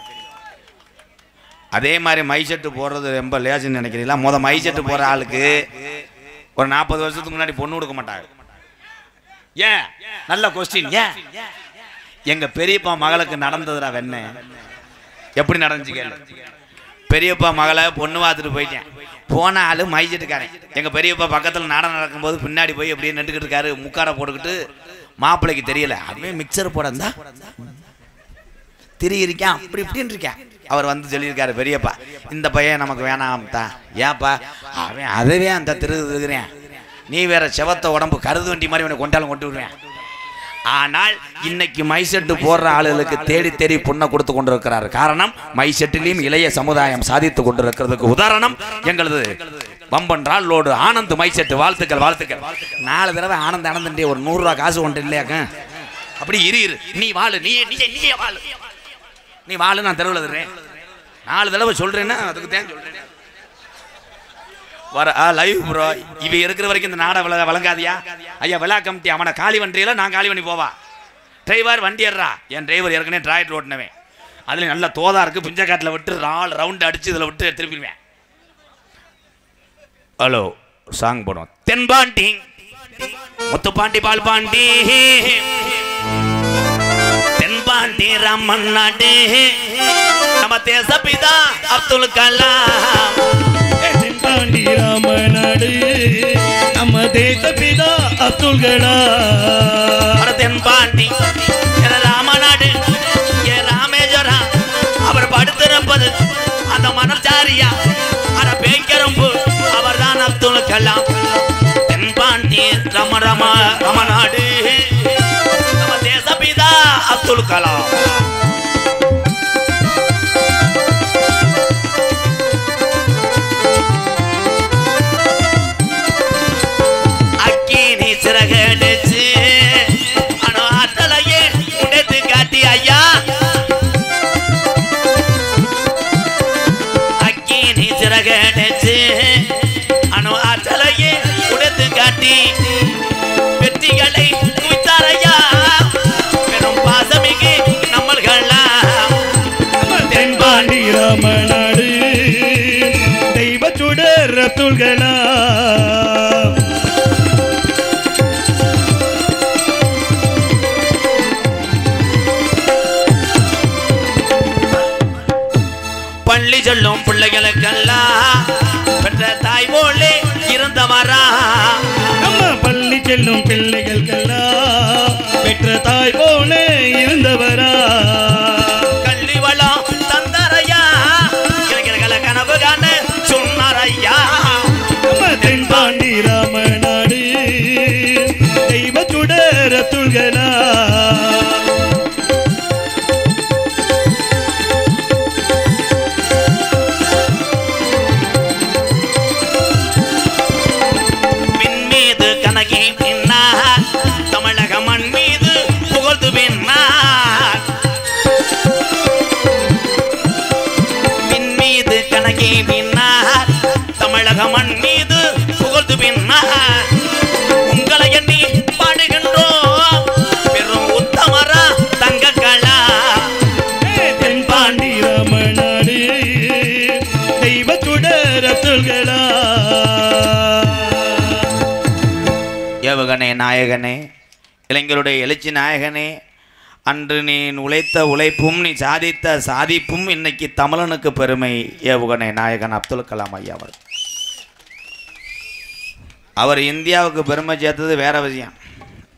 அதே மாதிரி மைசெட்டு போடுறது ரொம்ப லேசுன்னு நினைக்கிறீங்களா? மைசெட்டு போகிற ஆளுக்கு ஒரு 40 வருஷத்துக்கு முன்னாடி பொண்ணு கொடுக்க மாட்டாங்க. ஏன்? நல்ல கொஸ்டின். ஏன்? எங்கள் பெரியப்பா மகளுக்கு நடந்ததுடா வெண்ண. எப்படி நடந்துச்சு கேளு. பெரியப்பா மகளை பொண்ணு பார்த்துட்டு போயிட்டேன். போன ஆள் மைசெட்டுக்காரன். எங்கள் பெரியப்பா பக்கத்தில் நாடகம் நடக்கும்போது பின்னாடி போய் அப்படியே நின்றுக்கிட்டு இருக்காரு, முக்காடை போட்டுக்கிட்டு. மாப்பிள்ளைக்கு தெரியல, அப்படியே மிக்சர் போடந்தா திரி இருக்கேன், அப்படி இப்படின்னு இருக்கேன். அவர் வந்து சொல்லியிருக்காரு, பெரியப்பா இந்த பையன் நமக்கு வேணாம் தான். ஏன்ப்பா? அவன் அதவே அந்த திருகிறேன், நீ வேற செவத்த உடம்பு கருது வண்டி மாதிரி அவனை கொண்டாலும் கொண்டு விடுவேன். ஆனால் இன்னைக்கு மைசெட்டு போடுற ஆளுகளுக்கு தேடி தேடி பொண்ணை கொடுத்து கொண்டிருக்கிறார். காரணம் மைசெட்டிலையும் இளைய சமுதாயம் சாதித்து கொண்டிருக்கிறதுக்கு உதாரணம் எங்களது பம்பன்றால் லோடு ஆனந்த் மைசெட்டு. வாழ்த்துக்கள் வாழ்த்துக்கள். 4 தடவை ஆனந்த் ஆனந்தே ஒரு 100 ரூபா காசு ஒன்று இல்லையாக்க. அப்படி இரு நீ வாழு, நீயே வாழு, நீ வாழு, நான் தெருவில் தர்றேன். 4 தடவை சொல்றேன்னா அதுக்கு தான் சொல்றேன். வர லைவ் ப்ரோ, இவ இருக்கிற வரைக்கும் இந்த நாடை வழங்காதியா ஐயா? விழா கமிட்டி அவனை காலி வண்டியில் நான் காலி பண்ணி போவா. டிரைவர் வண்டி ஏறா. என் டிரைவர் ஏற்கனவே டிராக்டர் ஓட்டினவேன். அதுல நல்ல தோதா இருக்கு, பிஞ்சக்காட்டில் விட்டு 4 ரவுண்டு அடிச்சு இதில் விட்டு திருப்பிடுவேன். ஹலோ சாங் போடும். தென்பாண்டி முத்துப்பாண்டி பால்பாண்டி தென்பாண்டி ராமன் நாடு நம்ம தேசப்பிதா அப்துல் கலாம். தென்பாண்டி ராமநாடு நம்ம தேசப்பிதா அப்துல் கலாம். தென்பாண்டி ராமநாடு ஏ ராமேஸ்வரா, அவர் படுத்திருப்பது அந்த மணச்சாரியா அட பேய்க்கரும்பு, அவர் தான் அப்துல் கலாம். தென்பாண்டி ராமநாடு நம்ம தேசப்பிதா அப்துல் கலாம். சிறகடிச்சு அணு ஆற்றலையே உடைத்து காட்டி ஐயா, அக்கினி சிறகடிச்சு அணு ஆற்றலையே உடைத்து காட்டி வெற்றிகளை குவித்தார் ஐயா. பெரும் பாசமிகு நம்மள்களா தென்பாண்டி ராமநாடு தெய்வச்சுடர் அப்துல் கலாம். பள்ளி சொல்லும் பிள்ளைகளுக்கெல்லாம் பெற்ற தாய் போலே இருந்தவரா. நம்ம பள்ளி செல்லும் பிள்ளைகளுக்கெல்லாம் பெற்ற தாய் போலே இருந்தவரா. கல்வி வளம் தந்தரையா, இளைஞர்களை கனவு காண சொன்னாரையா. நம்ம தென்பாண்டி ராமநாடு தெய்வச்சுடர் அப்துல் கலாம். தமிழக மண் மீது புகழ்ந்து பின்னார், பின் மீது கணக்கி பின்னார், தமிழக மண் மீது புகழ்ந்து பின்னார். உங்களை எண்ணி பாடுகின்றோம் பெரும் உத்தமரா தங்கங்களா. தென்பாண்டி ராமநாடு தெய்வச்சுடர் அப்துல் கலாம். ஏவுகணை நாயகனே, இளைஞருடைய எழுச்சி நாயகனே, அன்று நீ உழைத்த உழைப்பும் நீ சாதித்த சாதிப்பும் இன்னைக்கு தமிழனுக்கு பெருமை. ஏவுகணை நாயகன் அப்துல் கலாம் ஐயா அவர் இந்தியாவுக்கு பெருமை சேர்த்தது வேற விஷயம்.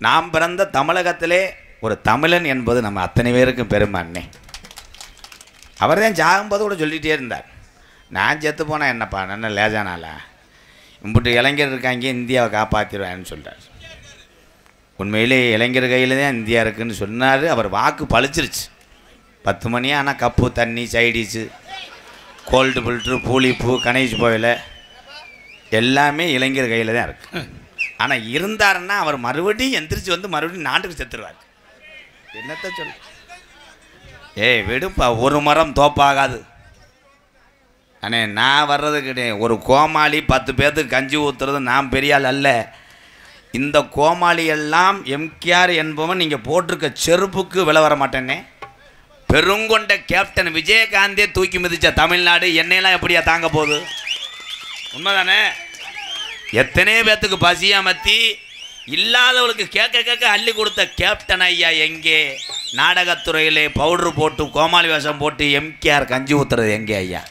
நாம் பிறந்த தமிழகத்திலே ஒரு தமிழன் என்பது நம்ம அத்தனை பேருக்கும் பெருமை. அண்ணே அவர் தான் ஜாகும்போது கூட சொல்லிகிட்டே இருந்தார், நான் செத்து போனால் என்னப்பா நல்ல லேஜானால இம்புட்டு இளைஞர் இருக்காங்க, இந்தியாவை காப்பாற்றிடுவேன்னு சொல்கிறார். உண்மையிலே இளைஞர் கையில் தான் இந்தியா இருக்குதுன்னு சொன்னார். அவர் வாக்கு பழிச்சிருச்சு. 10 மணி ஆனால் கப்பு தண்ணி சைடிஸு கோல்டு ஃபில்ட்ரு பூலிப்பூ கணேஷ் போயில எல்லாமே இளைஞர் கையில் தான் இருக்குது. ஆனால் இருந்தாருன்னா அவர் மறுபடியும் எந்திரிச்சு வந்து மறுபடியும் நாட்டுக்கு செத்துருவார். என்னத்த சொல்ல? ஏய் விடுப்பா, ஒரு மரம் தோப்பாகாது. அண்ணே நான் வர்றது கிடையாது. ஒரு கோமாளி 10 பேர்த்துக்கு கஞ்சி ஊற்றுறது நான் பெரிய ஆள் அல்ல. இந்த கோமாளி எல்லாம் எம்கேஆர் என்பவன் நீங்கள் போட்டிருக்க செருப்புக்கு விலை வர மாட்டேன்னே. பெருங்கொண்ட கேப்டன் விஜயகாந்தே தூக்கி மிதிச்ச தமிழ்நாடு என்னையெல்லாம் எப்படியா தாங்க போகுது? உண்மைதானே? எத்தனை பேர்த்துக்கு பசியாமத்தி இல்லாதவளுக்கு கேட்க கேட்க அள்ளி கொடுத்த கேப்டன் ஐயா எங்கே? நாடகத்துறையிலே பவுட்ரு போட்டு கோமாளி வேஷம் போட்டு எம்கேஆர் கஞ்சி ஊற்றுறது எங்கே ஐயா?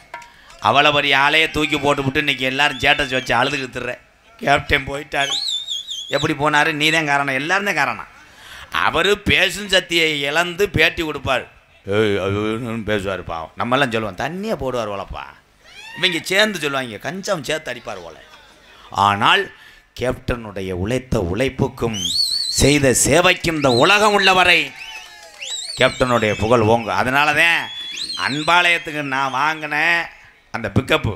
அவ்வளோ பெரிய ஆளையே தூக்கி போட்டுவிட்டு இன்றைக்கி எல்லோரும் சேட்டஸ் வச்சு அழுதுகிட்டுற. கேப்டன் போயிட்டார். எப்படி போனார்? நீ தான் காரணம், எல்லாரும் தான் காரணம். அவர் பேசும் சக்தியை இழந்து பேட்டி கொடுப்பார். பேசுவார் பாவம். நம்மெல்லாம் சொல்லுவோம் தண்ணியை போடுவார் போலப்பா. இவங்க சேர்ந்து சொல்லுவாங்க கஞ்சம் சேர்த்து அடிப்பார் போல. ஆனால் கேப்டனுடைய உழைத்த உழைப்புக்கும் செய்த சேவைக்கும் இந்த உலகம் உள்ளவரை கேப்டனுடைய புகழ் ஓங்க. அதனால தான் அன்பாலயத்துக்கு நான் வாங்கினேன் அந்த பிக்கப்பு,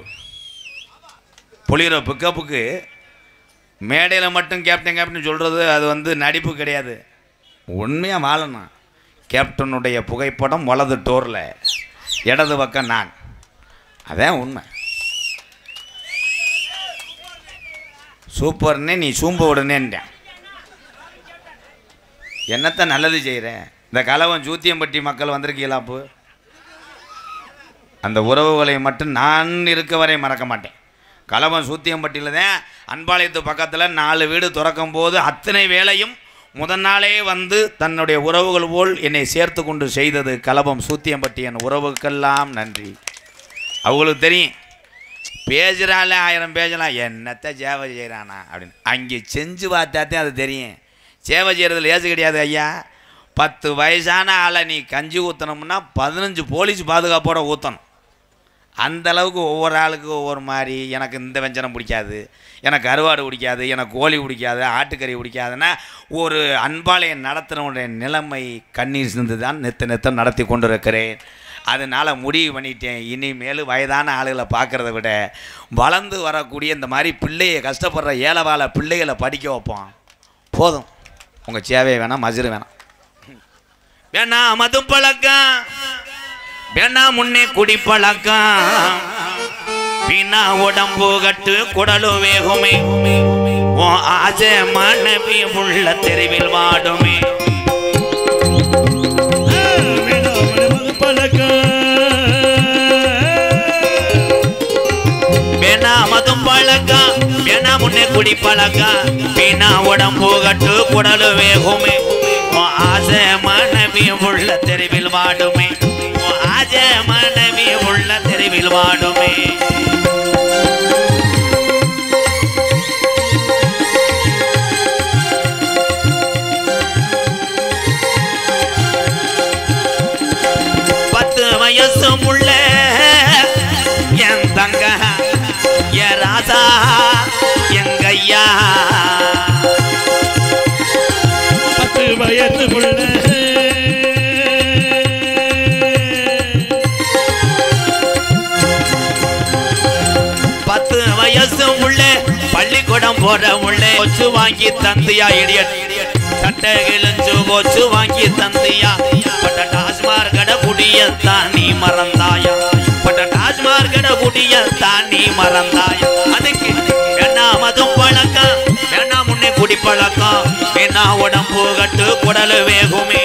பொலிரோ பிக்கப்புக்கு மேடையில் மட்டும் கேப்டன் கேப்டன் சொல்கிறது அது வந்து நடிப்பு கிடையாது. உண்மையாக வாழணும். கேப்டனுடைய புகைப்படம் வலது டோரில், இடது பக்கம் நான். அதான் உண்மை. சூப்பர்னே நீ சூம்ப உடனேன்ட்டேன். என்னத்தை நல்லது செய்கிறேன்? இந்த கலவன் ஜூத்தியம்பட்டி மக்கள் வந்திருக்கீங்களாப்பு. அந்த உறவுகளை மட்டும் நான் இருக்க வரை மறக்க மாட்டேன். கலவன் சூத்தியம்பட்டியில் தான் அன்பாலயத்து பக்கத்தில் 4 வீடு திறக்கும் போது அத்தனை வேலையும் முதல் நாளே வந்து தன்னுடைய உறவுகள் போல் என்னை சேர்த்து கொண்டு செய்தது கலவம் சூத்தியம்பட்டி. என் உறவுக்கெல்லாம் நன்றி. அவங்களுக்கு தெரியும் பேசுகிறாள் 1000 பேசலாம், என்னத்தை சேவை செய்கிறானா அப்படின்னு. அங்கே செஞ்சு பார்த்தாத்தே அது தெரியும். சேவை செய்கிறது லேசு கிடையாது ஐயா. 10 வயசான ஆளை நீ கஞ்சி ஊற்றணும்னா 15 போலீஸ் பாதுகாப்போட ஊற்றணும். அந்தளவுக்கு ஒவ்வொரு ஆளுக்கு ஒவ்வொரு மாதிரி. எனக்கு இந்த வெஞ்சனம் பிடிக்காது, எனக்கு கருவாடு பிடிக்காது, எனக்கு கோழி பிடிக்காது, ஆட்டுக்கறி பிடிக்காதுன்னா ஒரு அன்பாலயம் நடத்துகிறவனுடைய நிலைமை கண்ணீர் சிந்து தான் நித்தம் நடத்தி கொண்டு இருக்கிறேன். அதனால் முடிவு பண்ணிட்டேன், இனிமேல் வயதான ஆளுகளை பார்க்குறத விட வளர்ந்து வரக்கூடிய இந்த மாதிரி பிள்ளையை கஷ்டப்படுற ஏழைவாழ பிள்ளைகளை படிக்க வைப்போம். போதும். உங்கள் சேவை வேணாம், மஜுரு வேணாம், வேணா மதும் பழக்கம், வேணா முன்னே குடி பழக்கம், வீணா உடம்பு கட்டு குடலு வேகுமே, ஆசை மனைவி உள்ள தெருவில் வாடுமே. வேணா மதும் பழக்கம், வேணா முன்னே குடி பழக்கம், வீணா உடம்பு கட்டு குடலு வேகுமே, ஆசை மனைவி உள்ள தெருவில் வாடுமே, ஆசை மனைவி உள்ள தெருவில் வாடுமே. உள்ள என் தங்க என் ராசா எங்கையா 10 வயசு உள்ள 10 வயசு உள்ள பள்ளிக்கூடம் போற உள்ள கொச்சு வாங்கி தந்தியா இடியட் சட்டை கிழிஞ்சு கொச்சு வாங்கி தந்தியா பட்ட டாஸ்மார் கட குடியத்தான் நீ மறந்தாயா பட்ட டாஸ்மார் கட குடியத்தான் நீ மறந்தாயா அதுக்கு வேணா மதும் பழக்கம் வேணா முன்னே குடி பழக்கம் வேணா உடம்பு கட்டு குடலு வேகுமே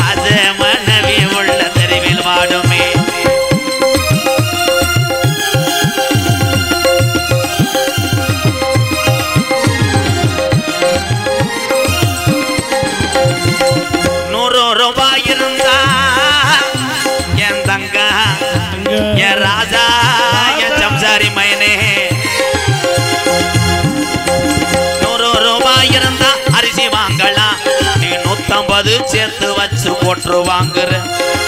ஆசை மனைவி உள்ள தெருவில் வாடுமே. ராஜா என் சம்சாரி மைனே 100 ரூபாய் இருந்தா அரிசி வாங்கலாம் நீ 150 சேர்த்து வச்சு கோட்டு வாங்குற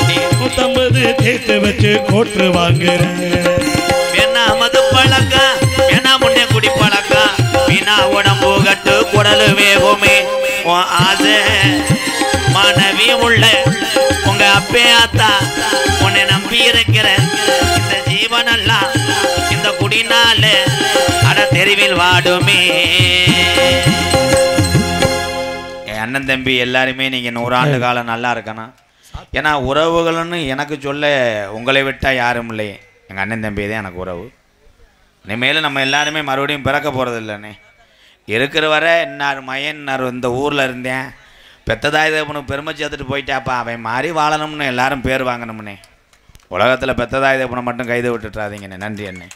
நீ 150 சேர்த்து வச்சு கோட்டு வாங்குற வேணா மது பழக்கம் வேணா முன்னே குடி பழக்கம் வீணா உடம்பு கட்டு குடலு வேகுமே ஆசை மனைவி உள்ள உங்க அப்பே ஆத்தா உன்னை நம்பி இருக்கிற இந்த ஜீவனெல்லாம் இந்த குடினால அட தெருவில் வாடுமே. என் அண்ணன் தம்பி எல்லாருமே நீங்க 100 ஆண்டு காலம் நல்லா இருக்கணும். ஏன்னா உறவுகள்னு எனக்கு சொல்ல உங்களை விட்டா யாரும் இல்லை. எங்கள் அண்ணன் தம்பி தான் எனக்கு உறவு. இனிமேலும் நம்ம எல்லாருமே மறுபடியும் பிறக்க போகிறது இல்லைண்ணே. இருக்கிற வரை இன்னார் மயன் இந்த ஊரில் இருந்தேன், பெத்ததாய் தேவனுக்கு பெருமை சேர்த்துட்டு போயிட்டாப்பா, அவன் மாறி வாழணும்னு எல்லாரும் பேர் வாங்கணும்னே. உலகத்தில் பெத்ததாய் தேவனை மட்டும் கைது விட்டுட்டுறாதீங்கண்ணே. நன்றி அண்ணே.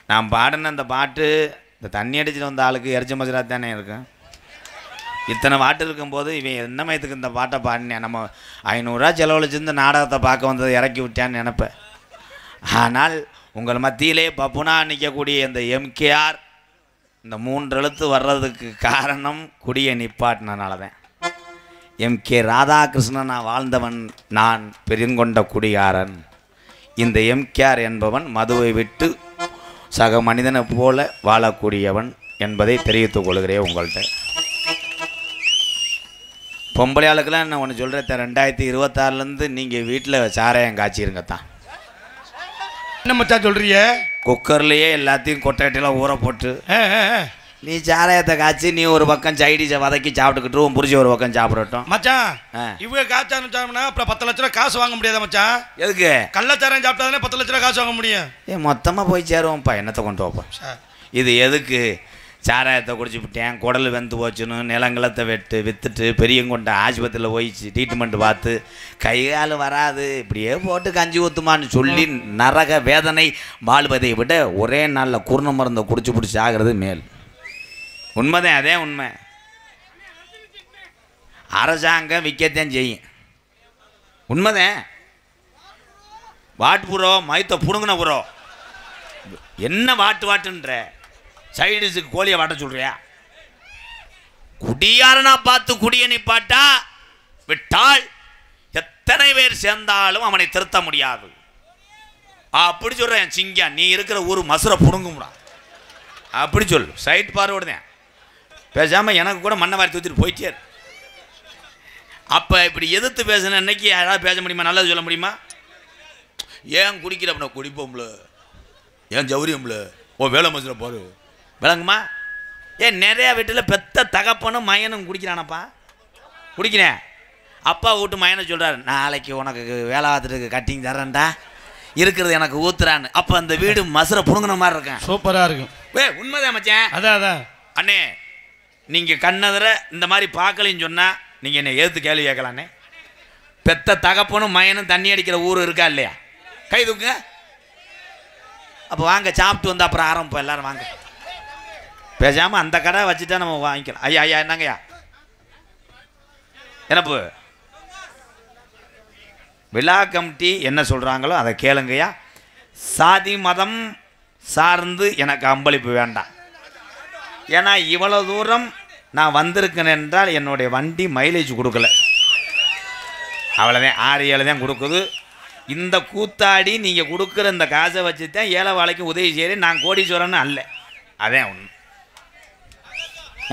நான் பாடின அந்த பாட்டு இந்த தண்ணி அடிச்சுட்டு வந்த ஆளுக்கு எரிச்ச மசுரா தானே இருக்கும். இத்தனை பாட்டு இருக்கும்போது இவன் என்ன மயத்துக்கு இந்த பாட்டை பாடினேன், நம்ம 500 ரூபா செலவழிச்சு இந்த நாடகத்தை பார்க்க வந்ததை இறக்கி விட்டான்னு நினைப்பேன். ஆனால் உங்கள் மத்தியிலே பப்புனா நிற்கக்கூடிய இந்த எம்கேஆர் இந்த 3 எழுத்து வர்றதுக்கு காரணம் குடியை நிப்பாட்டினால தான். எம்கே ராதாகிருஷ்ணன் நான் வாழ்ந்தவன், நான் பெருங்கொண்ட குடிகாரன். இந்த எம்கேஆர் என்பவன் மதுவை விட்டு சக மனிதனை போல வாழக்கூடியவன் என்பதை தெரிவித்துக் கொள்கிறேன் உங்கள்கிட்ட. பொம்பளை ஆளுக்கெல்லாம் நான் ஒன்று சொல்கிறேன், 2026லேருந்து நீங்கள் வீட்டில் சாராயம் காய்ச்சிருங்க தான். என்ன மச்சான் சொல்றிய? குக்கர்லேயே எல்லாத்தையும் கொட்டையெல்லாம் ஊற போட்டு நீ சாராயத்தை காய்ச்சி நீ ஒரு பக்கம் சைடிஸை வதக்கி சாப்பிட்டுக்கிட்டு உன் புரிஞ்ச ஒரு பக்கம் சாப்பிடட்டும் மச்சான். இவங்க காய்ச்சானுச்சாங்கன்னா அப்புறம் 10 லட்ச ரூபா காசு வாங்க முடியாதா மச்சான்? எதுக்கு? கள்ளச்சாராயம் சாப்பிட்டாதானே 10 லட்ச ரூபா காசு வாங்க முடியும். மொத்தமாக போய் சேருவோம்ப்பா, என்னத்தை கொண்டு வைப்போம். இது எதுக்கு? சாராயத்தை குடிச்சு விட்டேன், குடல் வெந்து போச்சுன்னு நிலங்களத்தை விற்றுட்டு பெரியங்கொண்ட ஆஸ்பத்திரியில் போய் ட்ரீட்மெண்ட் பார்த்து கைகால் வராது இப்படியே போட்டு கஞ்சி ஊற்றுமான்னு சொல்லி நரக வேதனை வாழ்வதை விட ஒரே நாளில் குருண மருந்தை குடிச்சு பிடிச்சி ஆகிறது மேல். உண்மைதான், அதே உண்மை. அரசாங்கம் விற்கத்தான் செய்யும், உண்மைதான். வாட்டு புறோ மயத்தை புடுங்கின புறோ என்ன வாட்டுன்ற சைடிஸுக்கு கோழியை வாட்ட சொல்றியா? குடியாரனா பார்த்து குடியை நிப்பாட்டா விட்டால் எத்தனை பேர் சேர்ந்தாலும் அவனை திருத்த முடியாது. அப்படி சொல்றேன் சிங்கா, நீ இருக்கிற ஊர் மசுரை புடுங்கும்டா அப்படி சொல்லு. சைட் பார்வைதான் பேசாம எனக்கு கூட மண்ணை வாரி தூத்திட்டு போயிட்டே. அப்போ இப்படி எதிர்த்து பேசின அன்னைக்கு யாராவது பேச முடியுமா? நல்லது சொல்ல முடியுமா? ஏன் குடிக்கிற அப்படின்னா குடிப்போம்ல, ஏன் ஜவுரியம்ல, ஓ வேலை மசுரை பாரு விளங்குமா? ஏன் நிறையா வீட்டில் பெத்த தகப்பனும் மயனும் குடிக்கிறானப்பா, குடிக்கிறேன். அப்பா வீட்டு மயனை சொல்கிறார், நாளைக்கு உனக்கு வேலை பார்த்துட்டு கட்டிங் தரேன்டா, இருக்கிறது எனக்கு ஊத்துறான்னு. அப்போ அந்த வீடு மசுரை புடுங்கின மாதிரி இருக்கேன், சூப்பராக இருக்கும். உண்மைதான் மச்சான். அதான் அண்ணே, நீங்கள் கண்ணதிர இந்த மாதிரி பார்க்கலன்னு சொன்னால் நீங்கள் என்னை எதிர்த்து கேள்வி கேட்கலாண்ணே. பெத்த தகப்பனும் மயனும் தண்ணி அடிக்கிற ஊர் இருக்கா இல்லையா? கை தூக்குங்க. அப்போ வாங்க சாப்பிட்டு வந்து அப்புறம் ஆரம்பிப்போம் எல்லாரும் வாங்க. பேசாமல் அந்த கடை வச்சுட்டா நம்ம வாங்கிக்கலாம். ஐயா ஐயா என்னங்கய்யா என்னப்பு விழா கமிட்டி என்ன சொல்கிறாங்களோ அதை கேளுங்கய்யா. சாதி மதம் சார்ந்து எனக்கு அம்பளிப்பு வேண்டாம். ஏன்னா இவ்வளோ தூரம் நான் வந்திருக்கேன் என்றால் என்னுடைய வண்டி மைலேஜ் கொடுக்கல, அவ்வளோதான் 6-7 தான் கொடுக்குது. இந்த கூத்தாடி நீங்கள் கொடுக்குற இந்த காசை வச்சு தான் ஏழை வாழைக்கும் உதவி செய்கிறேன். நான் கோடீஸ்வரன்னு அல்ல, அதான் உண்மை.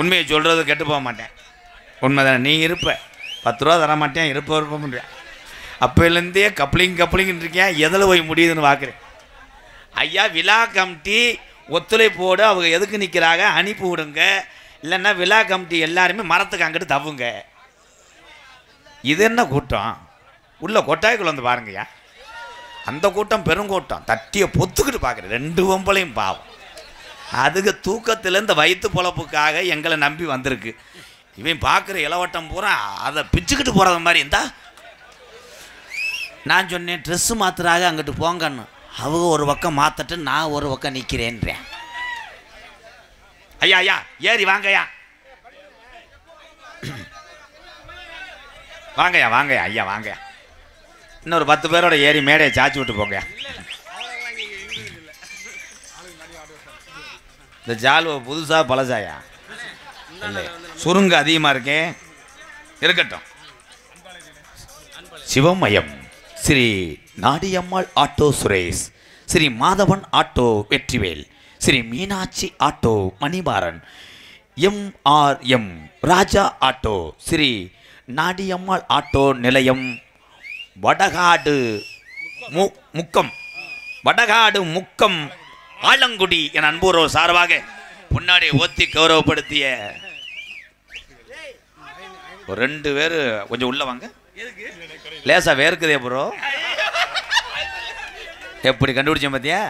உண்மையை சொல்கிறது கெட்டு போக மாட்டேன், உண்மை தானே? நீ இருப்ப 10 ரூபா தர மாட்டேன், இருப்ப முடியும். அப்போலேருந்தே கப்ளிங் இருக்கேன், எதில் போய் முடியுதுன்னு பார்க்குறேன். ஐயா விழா கமிட்டி ஒத்துழைப்போடு அவங்க எதுக்கு நிற்கிறாங்க அனுப்பி விடுங்க, இல்லைன்னா விழா கமிட்டி எல்லாருமே மரத்துக்கு அங்கிட்டு தவுங்க. இது என்ன கூட்டம்? உள்ள கொட்டாய்க்குள்ள வந்து பாருங்கய்யா, அந்த கூட்டம் பெருங்கூட்டம் தட்டியை பொத்துக்கிட்டு பார்க்குறேன். 2 பொம்பளையும் பாவம், அதுக்கு தூக்கத்தில் இந்த வயிற்று பொழப்புக்காக எங்களை நம்பி வந்திருக்கு. இவன் பார்க்குற இளவட்டம் பூரா அதை பிச்சுக்கிட்டு போகிறது மாதிரி இருந்தா. நான் சொன்னேன் ட்ரெஸ்ஸு மாத்துறாக அங்கிட்டு போங்கன்னு, அவங்க ஒரு பக்கம் மாற்றட்டு நான் ஒரு பக்கம் நிற்கிறேன்றேன். ஐயா ஐயா ஏறி வாங்கய்யா, வாங்கய்யா ஐயா வாங்கய்யா. இன்னொரு 10 பேரோட ஏறி மேடையை சாச்சி விட்டு போங்கய்யா. இந்த ஜால்வை புதுசா பழசாயா? இல்லை சுருங்க அதிகமாக இருக்கே, இருக்கட்டும். சிவமயம் Shri Nadiyammal auto Suresh, Shri Madhavan auto Vetrivel, Shri Meenakshi auto Maniparan, MRM Raja auto, Shri Nadiyammal auto நிலையம் வடகாடு முக்கம் வடகாடு முக்கம் ஆலங்குடி என் அன்புறவு சார்பாக முன்னாடி ஓத்தி கௌரவப்படுத்திய ஒரு 2 பேர் கொஞ்சம் உள்ள வாங்க. லேசா வேர்க்குதே ப்ரோ. எப்படி கண்டுபிடிச்சேன் பார்த்தியா?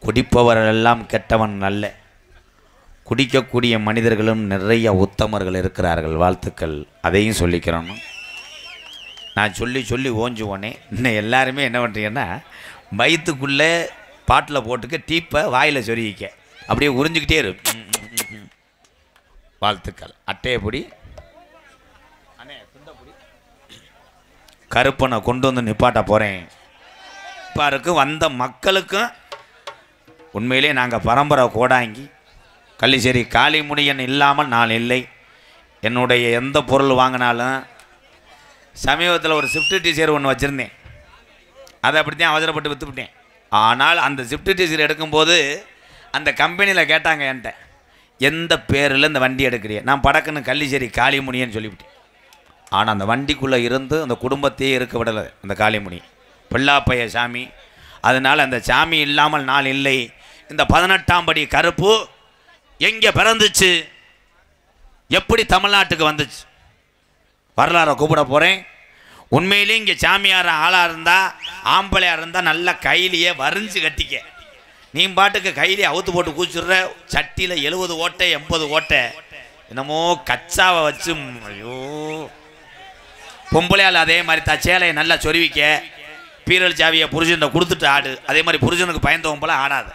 குடிப்பவர்கள் எல்லாம் கெட்டவன் அல்ல, குடிக்கக்கூடிய மனிதர்களும் நிறைய உத்தமர்கள் இருக்கிறார்கள். வாழ்த்துக்கள். அதையும் சொல்லிக்கிறோம். நான் சொல்லி சொல்லி ஓஞ்சுவோனே. இன்னும் எல்லாருமே என்ன பண்ணுறீங்கன்னா வயிற்றுக்குள்ளே பாட்டில் போட்டுக்க டீப்பை வாயில் சொருகிக்க அப்படியே உறிஞ்சிக்கிட்டே இருக்கு. வாழ்த்துக்கள். அட்டையை பொடி கருப்பனை கொண்டு வந்து நிப்பாட்ட போகிறேன். பாருக்கு வந்த மக்களுக்கும் உண்மையிலே நாங்கள் பரம்பரை கோடாங்கி கள்ளிச்சேரி காளிமுனியன் இல்லாமல் நான் இல்லை. என்னுடைய எந்த பொருள் வாங்கினாலும் சமீபத்தில் ஒரு ஸ்விஃப்ட் டீசர் ஒன்று வச்சுருந்தேன். அதை அப்படித்தான் அவசரப்பட்டு விற்றுவிட்டேன். ஆனால் அந்த ஸ்விஃப்ட் டீசர் எடுக்கும்போது அந்த கம்பெனியில் கேட்டாங்க என்கிட்ட, எந்த பேரில் இந்த வண்டி எடுக்கிறீ? நான் படக்குன்னு கள்ளிச்சேரி காளிமுனியன்னு சொல்லிவிட்டேன். ஆனால் அந்த வண்டிக்குள்ளே இருந்து அந்த குடும்பத்தையே இருக்க விடலை அந்த காளிமுனி பிள்ளாப்பைய சாமி. அதனால் அந்த சாமி இல்லாமல் நான் இல்லை. இந்த 18ஆம் படி கருப்பு எங்கே பிறந்துச்சு, எப்படி தமிழ்நாட்டுக்கு வந்துச்சு, வரலாறை கூப்பிட போகிறேன். உண்மையிலேயே இங்கே சாமியார் ஆளாக இருந்தால் ஆம்பளையாக இருந்தால் நல்லா கையிலேயே வரிஞ்சு கட்டிக்க. நீ பாட்டுக்கு கையிலே அவுத்து போட்டு கூச்சிடுற. சட்டியில் 70 ஓட்டை 80 ஓட்டை என்னமோ கச்சாவை வச்சு. ஐயோ, பொம்பளையால் அதே மாதிரி சேலையை நல்லா சொருவிக்க. பீரல் சாவியை புருஷன் கொடுத்துட்டு ஆடு. அதே மாதிரி புருஷனுக்கு பயந்தவன் போல ஆடாது.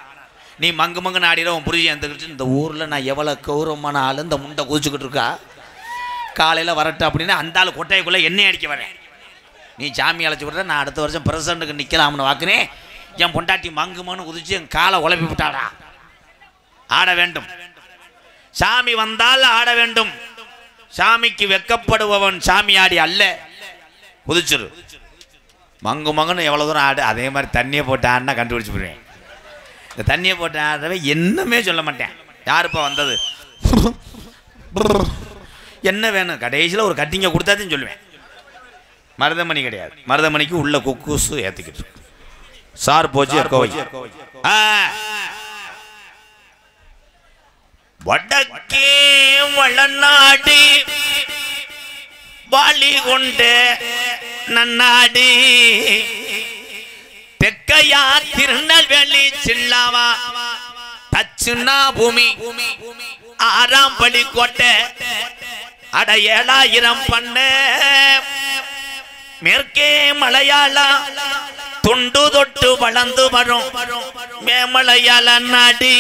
நீ மங்கு மங்குன்னு ஆடிட உன் புருஷன் எந்தக்கிட்டு இந்த ஊரில் நான் எவ்வளோ கௌரவமான ஆள் இந்த முண்டை குதிச்சுக்கிட்டு இருக்கா, காலையில் வரட்டும் அப்படின்னு அந்த ஆள் கொட்டைக்குள்ளே எண்ணெய் அடிக்க வரேன். நீ சாமி அழைச்சி விட்ற, நான் அடுத்த வருஷம் பிரசிடண்ட்டுக்கு நிற்கலாம்னு வாக்குனேன். என் பொண்டாட்டி மங்குமன்னு குதிச்சு என் காலை உழப்பி விட்டாடா. ஆட வேண்டும். சாமி வந்தால் ஆட வேண்டும். சாமிக்கு வெக்கப்படுபவன் சாமியாடி அல்ல. குதிச்சிரு மங்கு மங்குன்னு எவ்வளோ தூரம் ஆடு. அதே மாதிரி தண்ணியை போட்டு ஆடினா கண்டுபிடிச்சி போடுவேன். இந்த தண்ணியை போட்டு ஆடுறவே என்னமே சொல்ல மாட்டேன். யாருப்பா வந்தது என்ன வேணும், கடைசியில் ஒரு கட்டிங்க கொடுத்தாதுன்னு சொல்லுவேன். மருதமணி கிடையாது. மருதமணிக்கு உள்ள குக்கூசு ஏற்றிக்கிட்டு சார் போச்சு கோவை. வடக்கே வளநாடு வாலி கொண்ட நன்னாடு, தெக்கையா திருநெல்வேலி சில்லாவா தச்சுனா பூமி 6ஆம் படி கோட்டை அட 7000 பண்ண மேற்கே மலையாளா துண்டு தொட்டு வளர்ந்து வரும் மேமலையாள நாடு.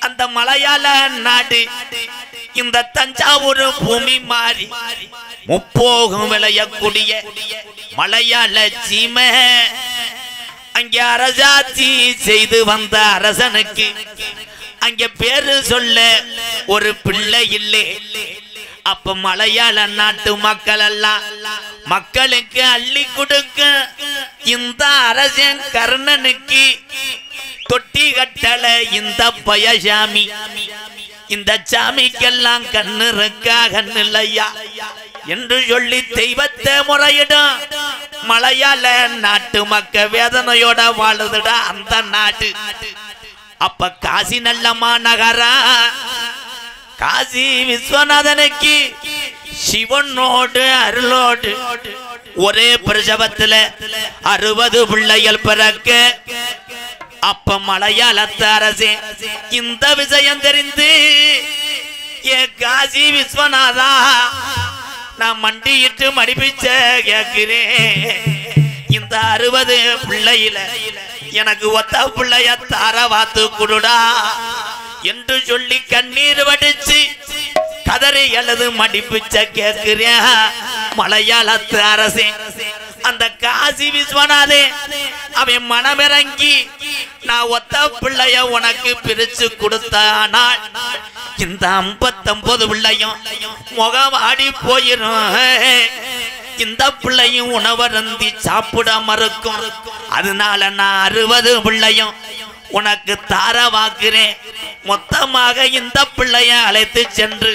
அந்த மலையாள நாடு இந்த தஞ்சாவூர் பூமி மாறி முப்போகம் விளையக்கூடிய மலையாள சீமை. அங்கே அரசாட்சி செய்து வந்த அரசனுக்கு அங்கே பேரு சொல்ல ஒரு பிள்ளை இல்லை. அப்ப மலையாள நாட்டு மக்கள் எல்லாம் மக்களுக்கு அள்ளி கொடுக்க இந்த அரசன் கர்ணனுக்கு தொட்டி கட்டளை இந்த பயசாமி. இந்த சாமிக்கெல்லாம் கண்ணு இருக்கா கண்ணு இல்லையா என்று சொல்லி தெய்வத்தை முறையிடும். மலையாள நாட்டு மக்க வேதனையோட வாழுதுடா அந்த நாட்டு. அப்ப காசி நல்லம்மா நகரா காசி விஸ்வநாதனுக்கு சிவனோடு அருளோடு ஒரே பிரசவத்துல 60 பிள்ளைகள் பிறக்க. அப்ப மலையாளத்து அரசே இந்த விஷயம் தெரிந்து ஏ காசி விஸ்வநாதா நான் மண்டியிட்டு மடிப்பிச்ச கேட்கிறேன். இந்த 60 பிள்ளையில எனக்கு ஒத்த பிள்ளைய தார வாத்து குடுடா என்று சொல்லி கண்ணீர் வடிச்சு கதறி எழுது மடிப்பிச்ச கேட்கிறேன். மலையாளத்து அரசே அந்த காசி விஸ்வநாதே அவன் மனமிறங்கி நான் ஒத்த பிள்ளைய உனக்கு பிரிச்சு கொடுத்தானால் இந்த 59 பிள்ளையும் முகம் ஆடி போயிரும். இந்த பிள்ளையும் உணவருந்தி சாப்பிட மறுக்கும். அதனால நான் 60 பிள்ளையும் உனக்கு தார வாக்குறேன். மொத்தமாக இந்த பிள்ளைய அழைத்து சென்று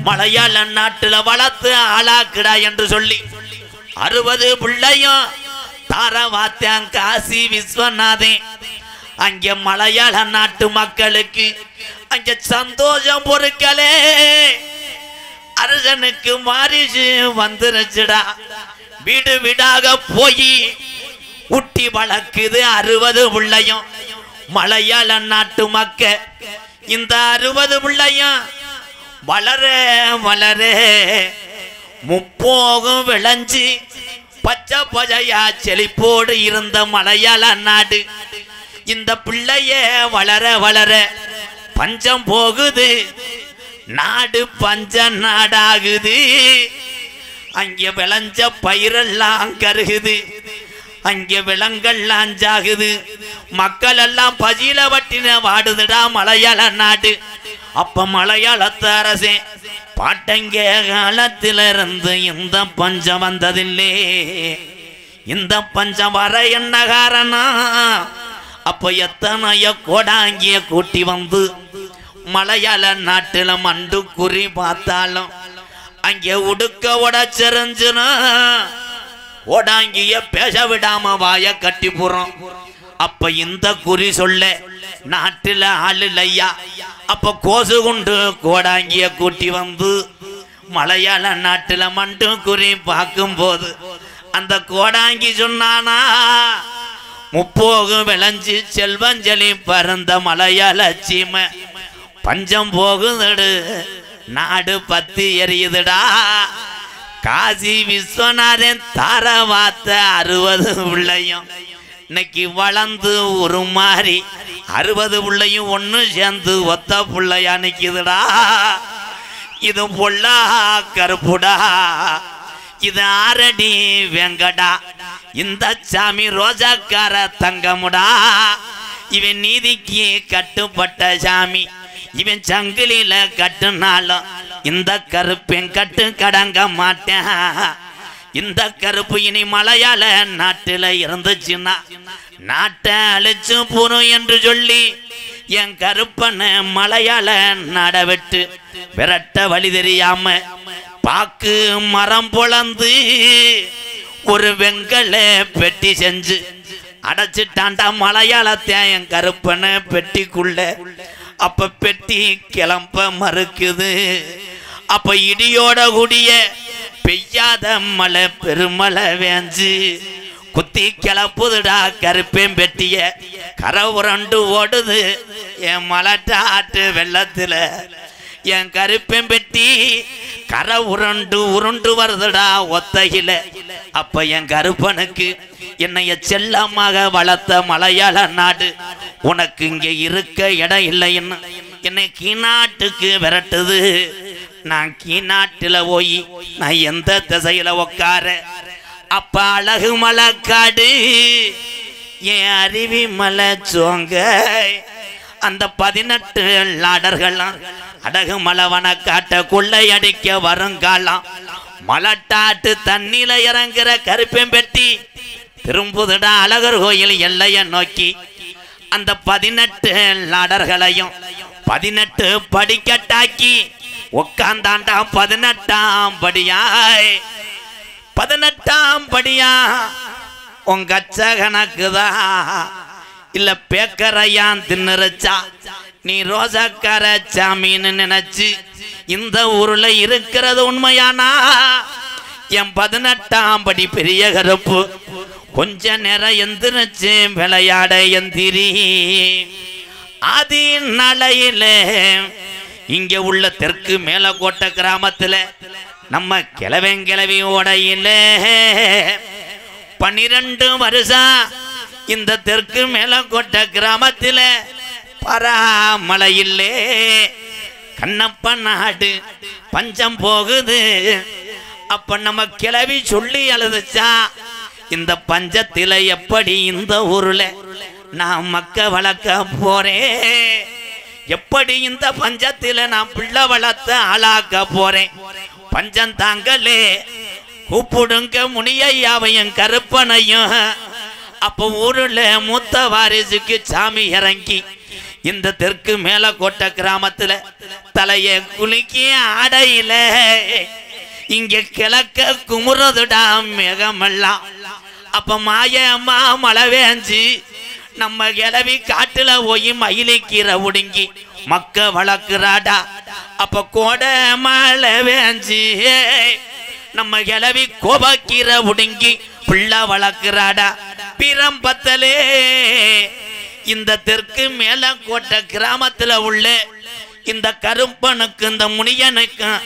மலையாள நாட்டுல வளர்த்து ஆளாக்குடா என்று சொல்லி 60 பிள்ளையும் தாரவாத்தான் காசி விஸ்வநாதன். அங்க மலையாள நாட்டு மக்களுக்கு அங்க சந்தோஷம் பொறுக்கலே. அரசனுக்கு வாரிசு வந்துருச்சுடா. வீடு வீடாக போய் ஊட்டி வளர்க்குது 60 பிள்ளையும் மலையாள நாட்டு மக்க. இந்த 60 பிள்ளையும் வளர வளர முப்போகம் விளைஞ்சு பச்சை பச்சையா செழிப்போடு இருந்த மலையாள நாடு இந்த பிள்ளைய வளர வளர பஞ்சம் போகுது. நாடு பஞ்ச நாடாகுது. அங்கே விளைஞ்ச பயிரெல்லாம் கருகுது. அங்கே விலங்கெல்லாம் ஜாகுது. மக்கள் எல்லாம் பசியில வட்டின வாடுதுடா மலையாள நாடு. அப்ப மலையாளத்து அரசே பாட்டங்க காலத்திலிருந்து இந்த பஞ்சம் வந்ததில்லே. இந்த பஞ்சம் வர என்ன காரணம்? அப்ப எத்தனைய கோடாங்கிய கூட்டி வந்து மலையாள நாட்டுல மண்டு குறி பார்த்தாலும் அங்கே உடுக்க உடச்செறிஞ்சுனா கோடாங்கிய பேச விடாம வாய கட்டி போறோம். அப்ப இந்த குறி சொல்ல நாட்டுல ஆளு இல்லையா. அப்ப கோசு கொண்டு கோடாங்கிய கூட்டி வந்து மலையாள நாட்டுல மண்டு குறி பார்க்கும் போது அந்த கோடாங்கி சொன்னானா, முப்போகம் விளைஞ்சு செல்வஞ்சலி பறந்த மலையாள சீமை பஞ்சம் போகுதடு, நாடு பத்தி எரியுதுடா. காசி விஸ்வநாதன் தாரவாத்த 60 பிள்ளையும் இன்னைக்கு வளர்ந்து ஒரு மாதிரி 60 பிள்ளையும் ஒன்று சேர்ந்து ஒத்த பிள்ளையா நிக்குதுடா. இது பொல்லா கருப்புடா, இது ஆரடி வெங்கடா, இந்த சாமி ரோஜாக்கார தங்கமுடா. இவன் நீதிக்கு கட்டுப்பட்ட சாமி. இவன் சங்கிலில கட்டுனாலும் இந்த கருப்பென் கட்டு கடங்க மாட்டேன். இந்த கருப்பு இனி மலையாள நாட்டில இருந்துச்சுன்னா நாட்டை அழிச்சு போறோம் என்று சொல்லி என் கருப்பனை மலையாள நாட விட்டு விரட்ட வழி தெரியாம பாக்கு மரம் பொளந்து ஒரு வெங்கல பெட்டி செஞ்சு அடைச்சிட்டாண்டா மலையாளத்தை என் கருப்பனை பெட்டிக்குள்ள. அப்ப பெட்டி கிளம்ப மறுக்குது. அப்ப இடியோட கூடிய பெய்யாத மழை பெருமழை வேஞ்சு குத்தி கிளப்புதுடா கருப்பேன் பெட்டிய. கரை உரண்டு ஓடுது என் மலட்டாட்டு வெள்ளத்துல. என் கருப்பேன் பெட்டி கரை உருண்டு உருண்டு வருதுடா ஒத்தையில. அப்ப என் கருப்பனுக்கு என்னைய செல்லமாக வளர்த்த மலையாள நாடு உனக்கு இங்க இருக்க இடம் இல்லைன்னு என்னை கீநாட்டுக்கு விரட்டுது. நான் கீநாட்டுல போய் நான் எந்த திசையில உக்கார? அப்ப அழகு மலை காடு என் அருவி மலை சோங்க அந்த 18 லாடர்கள்லாம் அடகு மலவன காட்ட கொள்ளையடிக்க வருங்காலம். மலட்டாட்டு தண்ணில இறங்குற கருப்பேன் பெட்டி திரும்புதுடா அழகர் கோயில் எல்லைய நோக்கி. அந்த 18 லாடர்களையும் 18 படிக்கட்டாக்கி உக்காந்தாண்டா 18ஆம் படியாய். 18ஆம் படியா உங்க அச்ச கணக்குதான் இல்ல பேக்கரையான் தின்னுருச்சா? நீ ரோசாக்கார சாமின்னு நினைச்சு இந்த ஊர்ல இருக்கிறது உண்மையானா? என் 18ஆம் படி பெரிய கருப்பு கொஞ்ச நேரம் எந்திரிச்சு விளையாட எந்திரி. ஆதி நாளையில இங்க உள்ள தெற்கு மேலக்கோட்டை கிராமத்துல நம்ம கிழவி ஓடையில 12 வருஷம் இந்த தெற்கு மேலக்கோட்டை கிராமத்துல பராமலையில்லே கண்ணப்ப நாடு பஞ்சம் போகுது. அப்ப நம்ம கிளவி சொல்லி அழுதுச்சா, இந்த பஞ்சத்தில எப்படி இந்த ஊர்ல நான் மக்க வளர்க்க போறேன்? எப்படி இந்த பஞ்சத்தில நான் பிள்ளை வளர்த்த ஆளாக்க போறேன்? பஞ்சம் தாங்களே கூப்பிடுங்க முனியையாவையும் கருப்பனையும். அப்ப ஊருல மூத்த வாரிசுக்கு சாமி இறங்கி இந்த தெற்கு மேலக்கோட்டை கிராமத்துல தலைய குலுக்கி ஆடையில இங்க கிழக்க குமுறதுடா மேகமெல்லாம். அப்ப மாயம்மா மழை வேஞ்சி நம்ம கிளவி காட்டுல போய் மயிலிக்கீரை உடுங்கி மக்க வளர்க்குறாடா. அப்ப கோடை மழை வேஞ்சி நம்ம கிளவி கோபக்கீரை உடுங்கி பிள்ளை வளர்க்குறாடா. பிரம்பத்தலே இந்த தெற்கு மேலக்கோட்டை கிராமத்துல உள்ள இந்த கருப்பனுக்கும் இந்த முனியனுக்கும்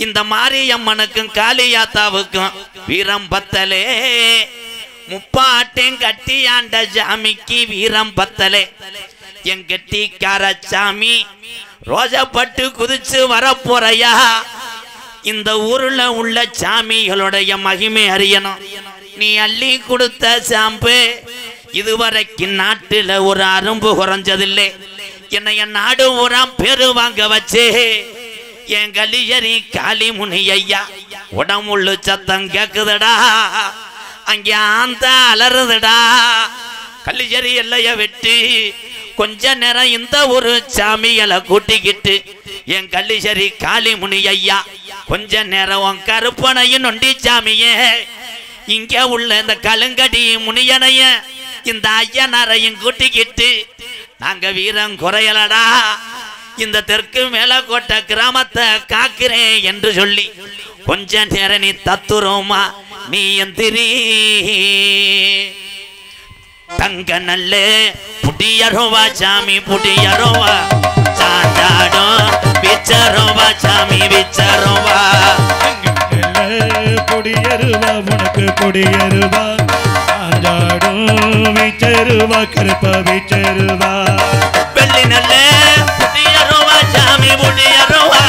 இந்த மாரியம்மனுக்கும் காளியாத்தாவுக்கும் வீரம்பத்தலே முப்பாட்டையும் கட்டியாண்ட சாமிக்கு வீரம்பத்தலே என் கெட்டிக்கார சாமி ரோஜப்பட்டு குதிச்சு வரப்போறையா. இந்த ஊர்ல உள்ள சாமிகளுடைய மகிமை அறியணும். நீ அள்ளி கொடுத்த சாம்பு இதுவரைக்கும் நாட்டுல ஒரு அரும்பு குறைஞ்சதில்லை. என்னைய நாடு ஊராம் பேரு வாங்க வச்சே என் கலியரி காளி முனி ஐயா. உடம்புள்ளு சத்தம் கேக்குதடா, அங்கே ஆந்த அலறுதடா. கலியரி எல்லைய வெட்டி கொஞ்ச நேரம் இந்த ஒரு சாமிகளை கூட்டிக்கிட்டு என் கலியரி காளி முனி ஐயா கொஞ்ச நேரம் உன் கருப்பனையும் நொண்டி சாமியே இங்க உள்ள இந்த கலுங்கடி முனியனைய இந்த ஐயனாரையும் கூட்டிக்கிட்டு நாங்க வீரம் குறையலடா இந்த தெற்கு மேலக்கோட்டை கிராமத்தை காக்கிறேன் என்று சொல்லி கொஞ்ச நேரம் நீ தத்துரோமா நீ எந்திரி. தங்க நல்ல புடியரோவா சாமி புடியரோவா சாந்தாடும் விச்சரோவா சாமி விச்சரோவா புடியருவா உனக்கு புடியருவா சாந்தாடும் விச்சருவா கருப்ப விச்சருவா வெள்ளி நல்ல புடியரோவா சாமி புடியரோவா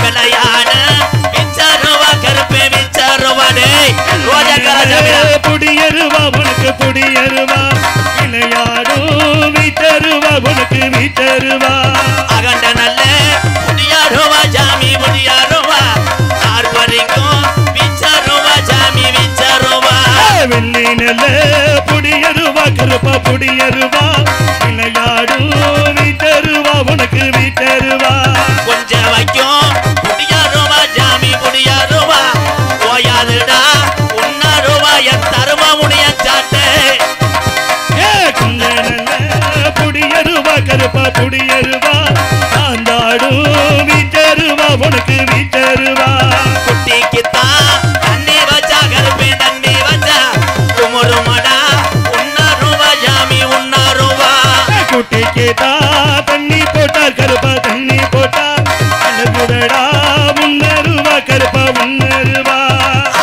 விளையாட விச்சரோவா கருப்பே விச்சரோவா டேய் புடியருவா உனக்கு புடியருவா விளையாடும் விச்சருவா உனக்கு விச்சருவா அகண்ட நல்ல புடியரோவா சாமி புடியரோவா ஆர்ப்பரிக்கும் விச்சரோவா சாமி விச்சரோவா வெள்ளி நல்ல புடியருவா கருப்பா புடியருவா விளையாடும் விச்சருவா உனக்கு விச்சருவா கொஞ்சம் வைக்கும் புடியரோவா சாமி புடியரோவா ஓயாதுடா உன்னருவா என் தரும முடிய சாட்டு புடியருவா கருப்பா புடியருவா சாந்தாடும் விச்சருவா உனக்கு விச்சருவா குட்டிக்குத்தான் தண்ணி வச்சா கருப்பே தண்ணி வச்சா குமுறுமடா உன்னருவா சாமி உன்னருவா குட்டிக்குதா தண்ணி போட்டா கருப்பா தண்ணி போட்டா அழகுதடா உன்னருவா கருப்பா உன்னருவா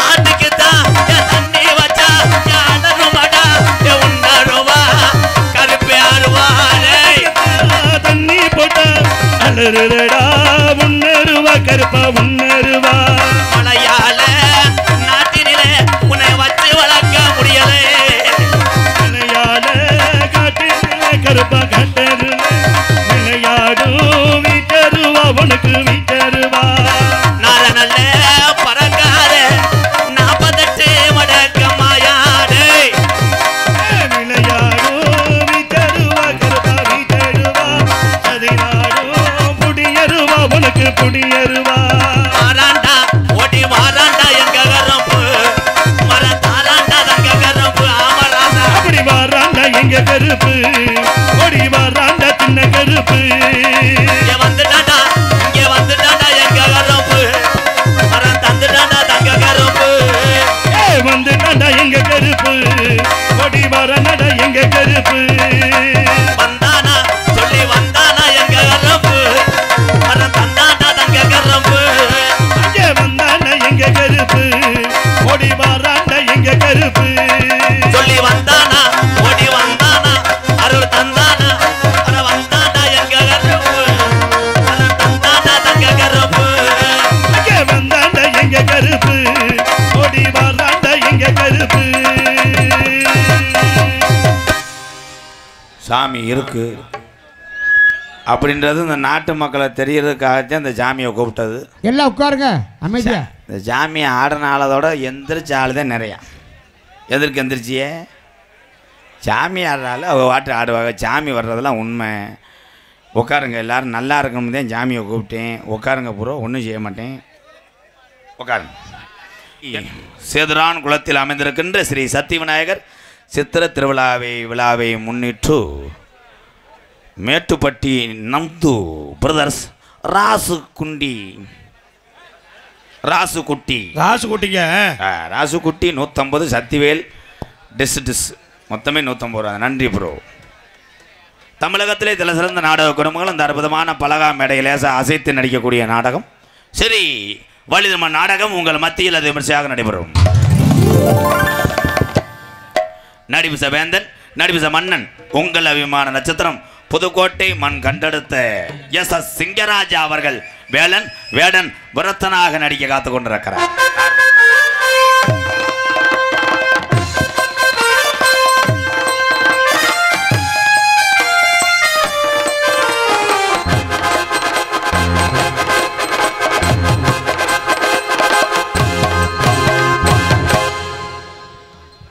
ஆட்டுக்குத்தான் தண்ணி வச்சா அழகுமடா உன்னருவா கருப்பே அருவாரே தண்ணி போட்டா அழகுதடா உன்னருவா கருப்பா உன்னருவா மலையாள நாட்டினிலே உன்னை வச்சு வளர்க்க முடியலே விளையாட காட்டில கருப்பா கட்டரு விளையாடும் விச்சருவா உனக்கு விச்சருவா நாரநல்ல பறக்காத 48 மடக்கமாயாடே விளையாடும் விச்சருவா கருப்பா விச்சருவா அதினாடும் புடியருவா உனக்கு புடியருவா மாறாண்டா ஓடி மாறாண்டா எங்க கரம்பு மர தாராண்டா தங்க கரம்பு ஆமராண்டா அப்படி வாராண்டா எங்க கருப்பு ஓடி வாராண்டா சின்ன கருப்பு இங்க வந்துட்டாண்டா எங்க கரம்பு மர தந்துட்டாண்டா தங்க கரம்பு வந்துட்டாண்டா எங்க கருப்பு ஓடி வாராண்டா எங்க கருப்பு வந்தானா சொல்லி வந்தானா எங்க கரம்பு மர தந்தாண்டா தங்க கரம்பு அங்கே வந்தாண்டா எங்க கருப்பு ஓடி வாராண்டா எங்க கருப்பு சொல்லி வந்தானா ஓடி வந்தானா அருள் தந்தானா அர வந்தானா எங்க கரம்பு மர தந்தாண்டா தங்க கரம்பு அங்கே வந்தாண்டா எங்க கருப்பு ஓடி வாராண்டா எங்க கருப்பு சாமி இருக்கு அப்படின்றது இந்த நாட்டு மக்களை தெரியறதுக்காகத்தான் இந்த சாமியை கூப்பிட்டது. எல்லாம் உட்காருங்க அமைதியா. இந்த சாமியை ஆடின ஆளதோட எந்திரிச்ச ஆள் தான் நிறையா. எதிர்க்கு எந்திரிச்சியே சாமி ஆடுறாள் அவள் வாட்டு ஆடுவாங்க. சாமி வர்றதெல்லாம் உண்மை. உட்காருங்க எல்லோரும் நல்லா இருக்கணும் தான் சாமியை கூப்பிட்டேன். உட்காருங்க பூரா ஒன்றும் செய்ய மாட்டேன். உட்காருங்க. சேதுரான் குளத்தில் அமைந்திருக்கின்ற ஸ்ரீ சக்தி விநாயகர் சித்திர விழாவை முன்னிட்டு மேட்டுப்பட்டி நம்து பிரதர்ஸ் ராசுக்குட்டி 150 சக்திவேல் டிஸ் மொத்தமே 150 ரூபா. நன்றி ப்ரோ. தமிழகத்திலே சில சிறந்த நாடக குடும்பங்கள் இந்த அற்புதமான பலகா மேடையில் அசைத்து நடிக்கக்கூடிய நாடகம் சரி வலிதம நாடகம் உங்கள் மத்தியில் அது விமர்சையாக நடைபெறும். நடிப்பு சவேந்தன் நடிப்பு மன்னன் உங்கள் அபிமான நட்சத்திரம் புதுக்கோட்டை மண் கண்டெடுத்த எஸ் சிங்கராஜா அவர்கள் வேடன் விரத்தனாக நடிக்க காத்து கொண்டிருக்கிறார்.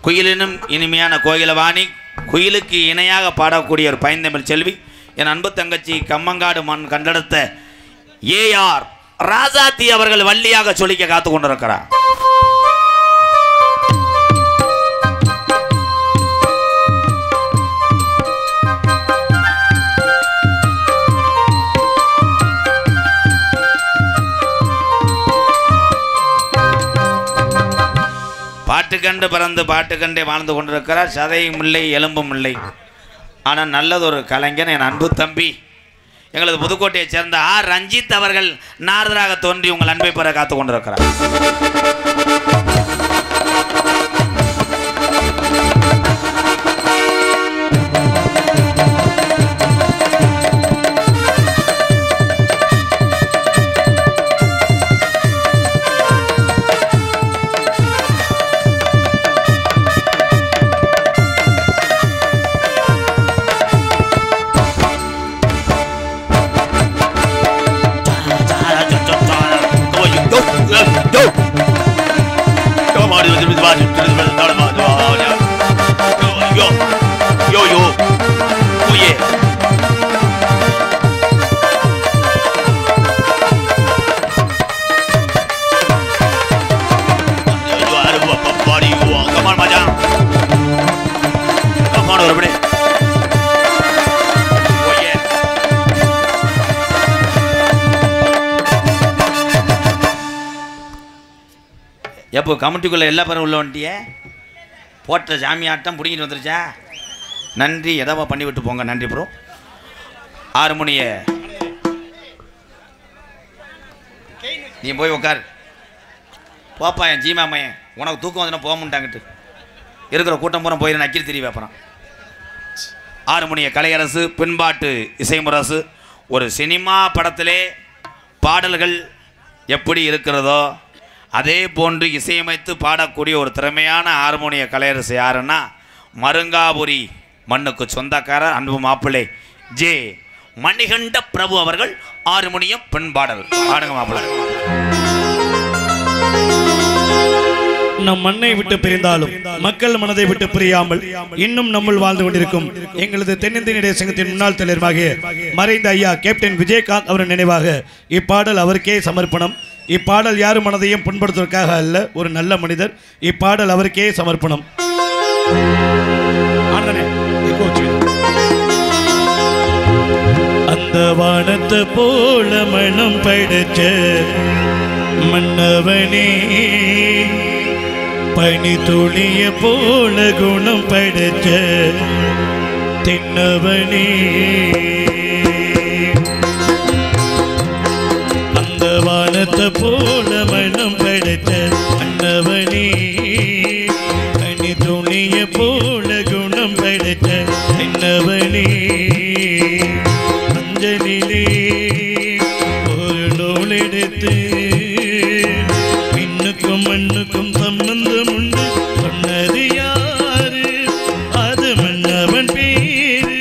குயிலினும் இனிமையான கோகிலவாணி குயிலுக்கு இணையாக பாடக்கூடிய ஒரு பைந்தமிழ் செல்வி என் அன்பு தங்கச்சி கம்மங்காடு மண் கண்டெடுத்த ஏஆர் ராசாத்தி அவர்கள் வள்ளியாக சொல்லிக்க காத்து கொண்டிருக்கிறார். பாட்டு கண்டு பிறந்து பாட்டு கண்டே வாழ்ந்து கொண்டிருக்கிறார். சதையும் இல்லை எலும்பும் இல்லை. ஆனால் நல்லதொரு கலைஞன் என் அன்பு தம்பி எங்களது புதுக்கோட்டையை சேர்ந்த ஆர் ரஞ்சித் அவர்கள் நாரதராக தோன்றி உங்கள் அன்பை பெற காத்து கொண்டிருக்கிறார். எப்போ கமிட்டிக்குள்ளே எல்லா பேரும் உள்ள வந்துட்டியே போட்ட சாமி ஆட்டம் பிடிங்கிட்டு வந்துருச்சா? நன்றி. எதாவது பண்ணி விட்டு போங்க. நன்றி ப்ரோ. 6 மணிய நீ போய் உட்கார். போப்பா என் ஜீமா மையன் உனக்கு தூக்கம் வந்துன்னா போக முட்டாங்கிட்டு இருக்கிற கூட்டம் பூரா போயிரு நக்கிரி தெரிய வைப்பறான். 6 மணிய கலையரசு பின்பாட்டு இசைமுரசு ஒரு சினிமா படத்திலே பாடல்கள் எப்படி இருக்கிறதோ அதே போன்று இசையமைத்து பாடக்கூடிய ஒரு திறமையான ஹார்மோனிய கலையரசு யாருன்னா மருங்காபுரி மண்ணுக்கு சொந்தக்காரர் அன்பு மாப்பிள்ளை ஜே மணிகண்ட பிரபு அவர்கள் ஹார்மோனியம் பெண் பாடல் பாடுங்க மாப்பிள்ளை. நம் மண்ணை விட்டு பிரிந்தாலும் மக்கள் மனதை விட்டு பிரியாமல் இன்னும் நம்முள் வாழ்ந்து கொண்டிருக்கும் எங்களது தென்னிந்திய நடிகர் சங்கத்தின் முன்னாள் தலைவராகிய மறைந்த ஐயா கேப்டன் விஜயகாந்த் அவர் நினைவாக இப்பாடல் அவருக்கே சமர்ப்பணம். இப்பாடல் யாரும் மனதையும் புண்படுத்துவதற்காக அல்ல, ஒரு நல்ல மனிதர். இப்பாடல் அவருக்கே சமர்ப்பணம். அந்த வானத்தை போல மனம் படைச்ச மன்னவனே பனி துளிய போல குணம் படைச்ச தென்னவனே வானத்தை போல மனம் படைத்த அன்னவனே கனி துணிய போல குணம் படைத்த என்னவனே அஞ்சலிலே ஒரு நூல் எடுத்து பின்னுக்கும் மண்ணுக்கும் சம்பந்தம் உண்டு சொன்னது யாரு அது மன்னவன் பேரு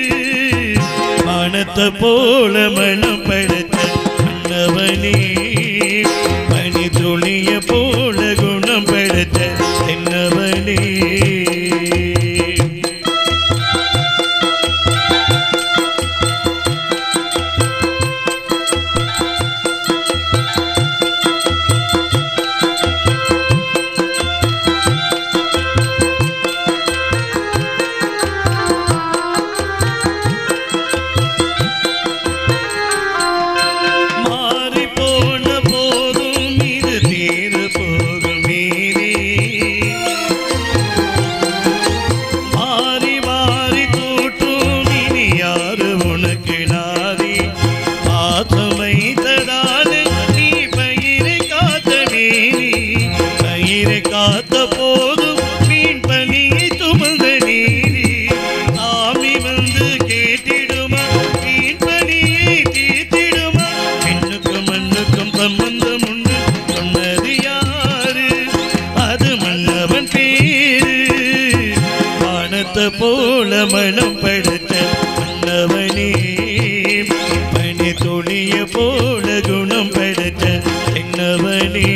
வானத்தை போல மனம் படைத்த அன்னவனே பனி துளிய போல குணம் படைத்த என்னவனே. மீட்டிடுமா மீன்பனியை தீர்த்திடுமா பெண்ணுக்கும் மண்ணுக்கும் சம்பந்தம் உண்டு சொன்னது யாரு அது மன்னவன் பேரு வானத்தை போல மனம் படுத்த மன்னவனே பனி துணிய போல குணம் படுத்த என்னவனே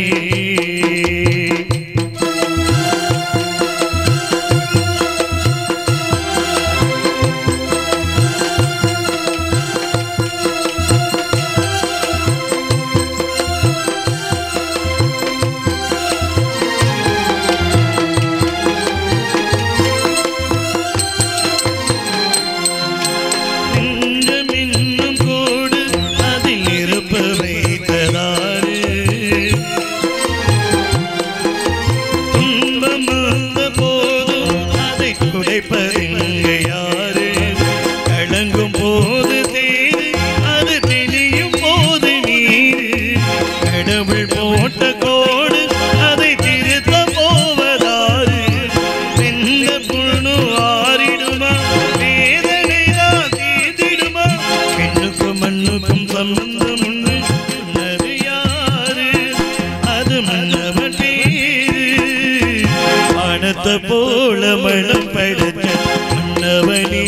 போல மனம் படுத்த மன்னவனே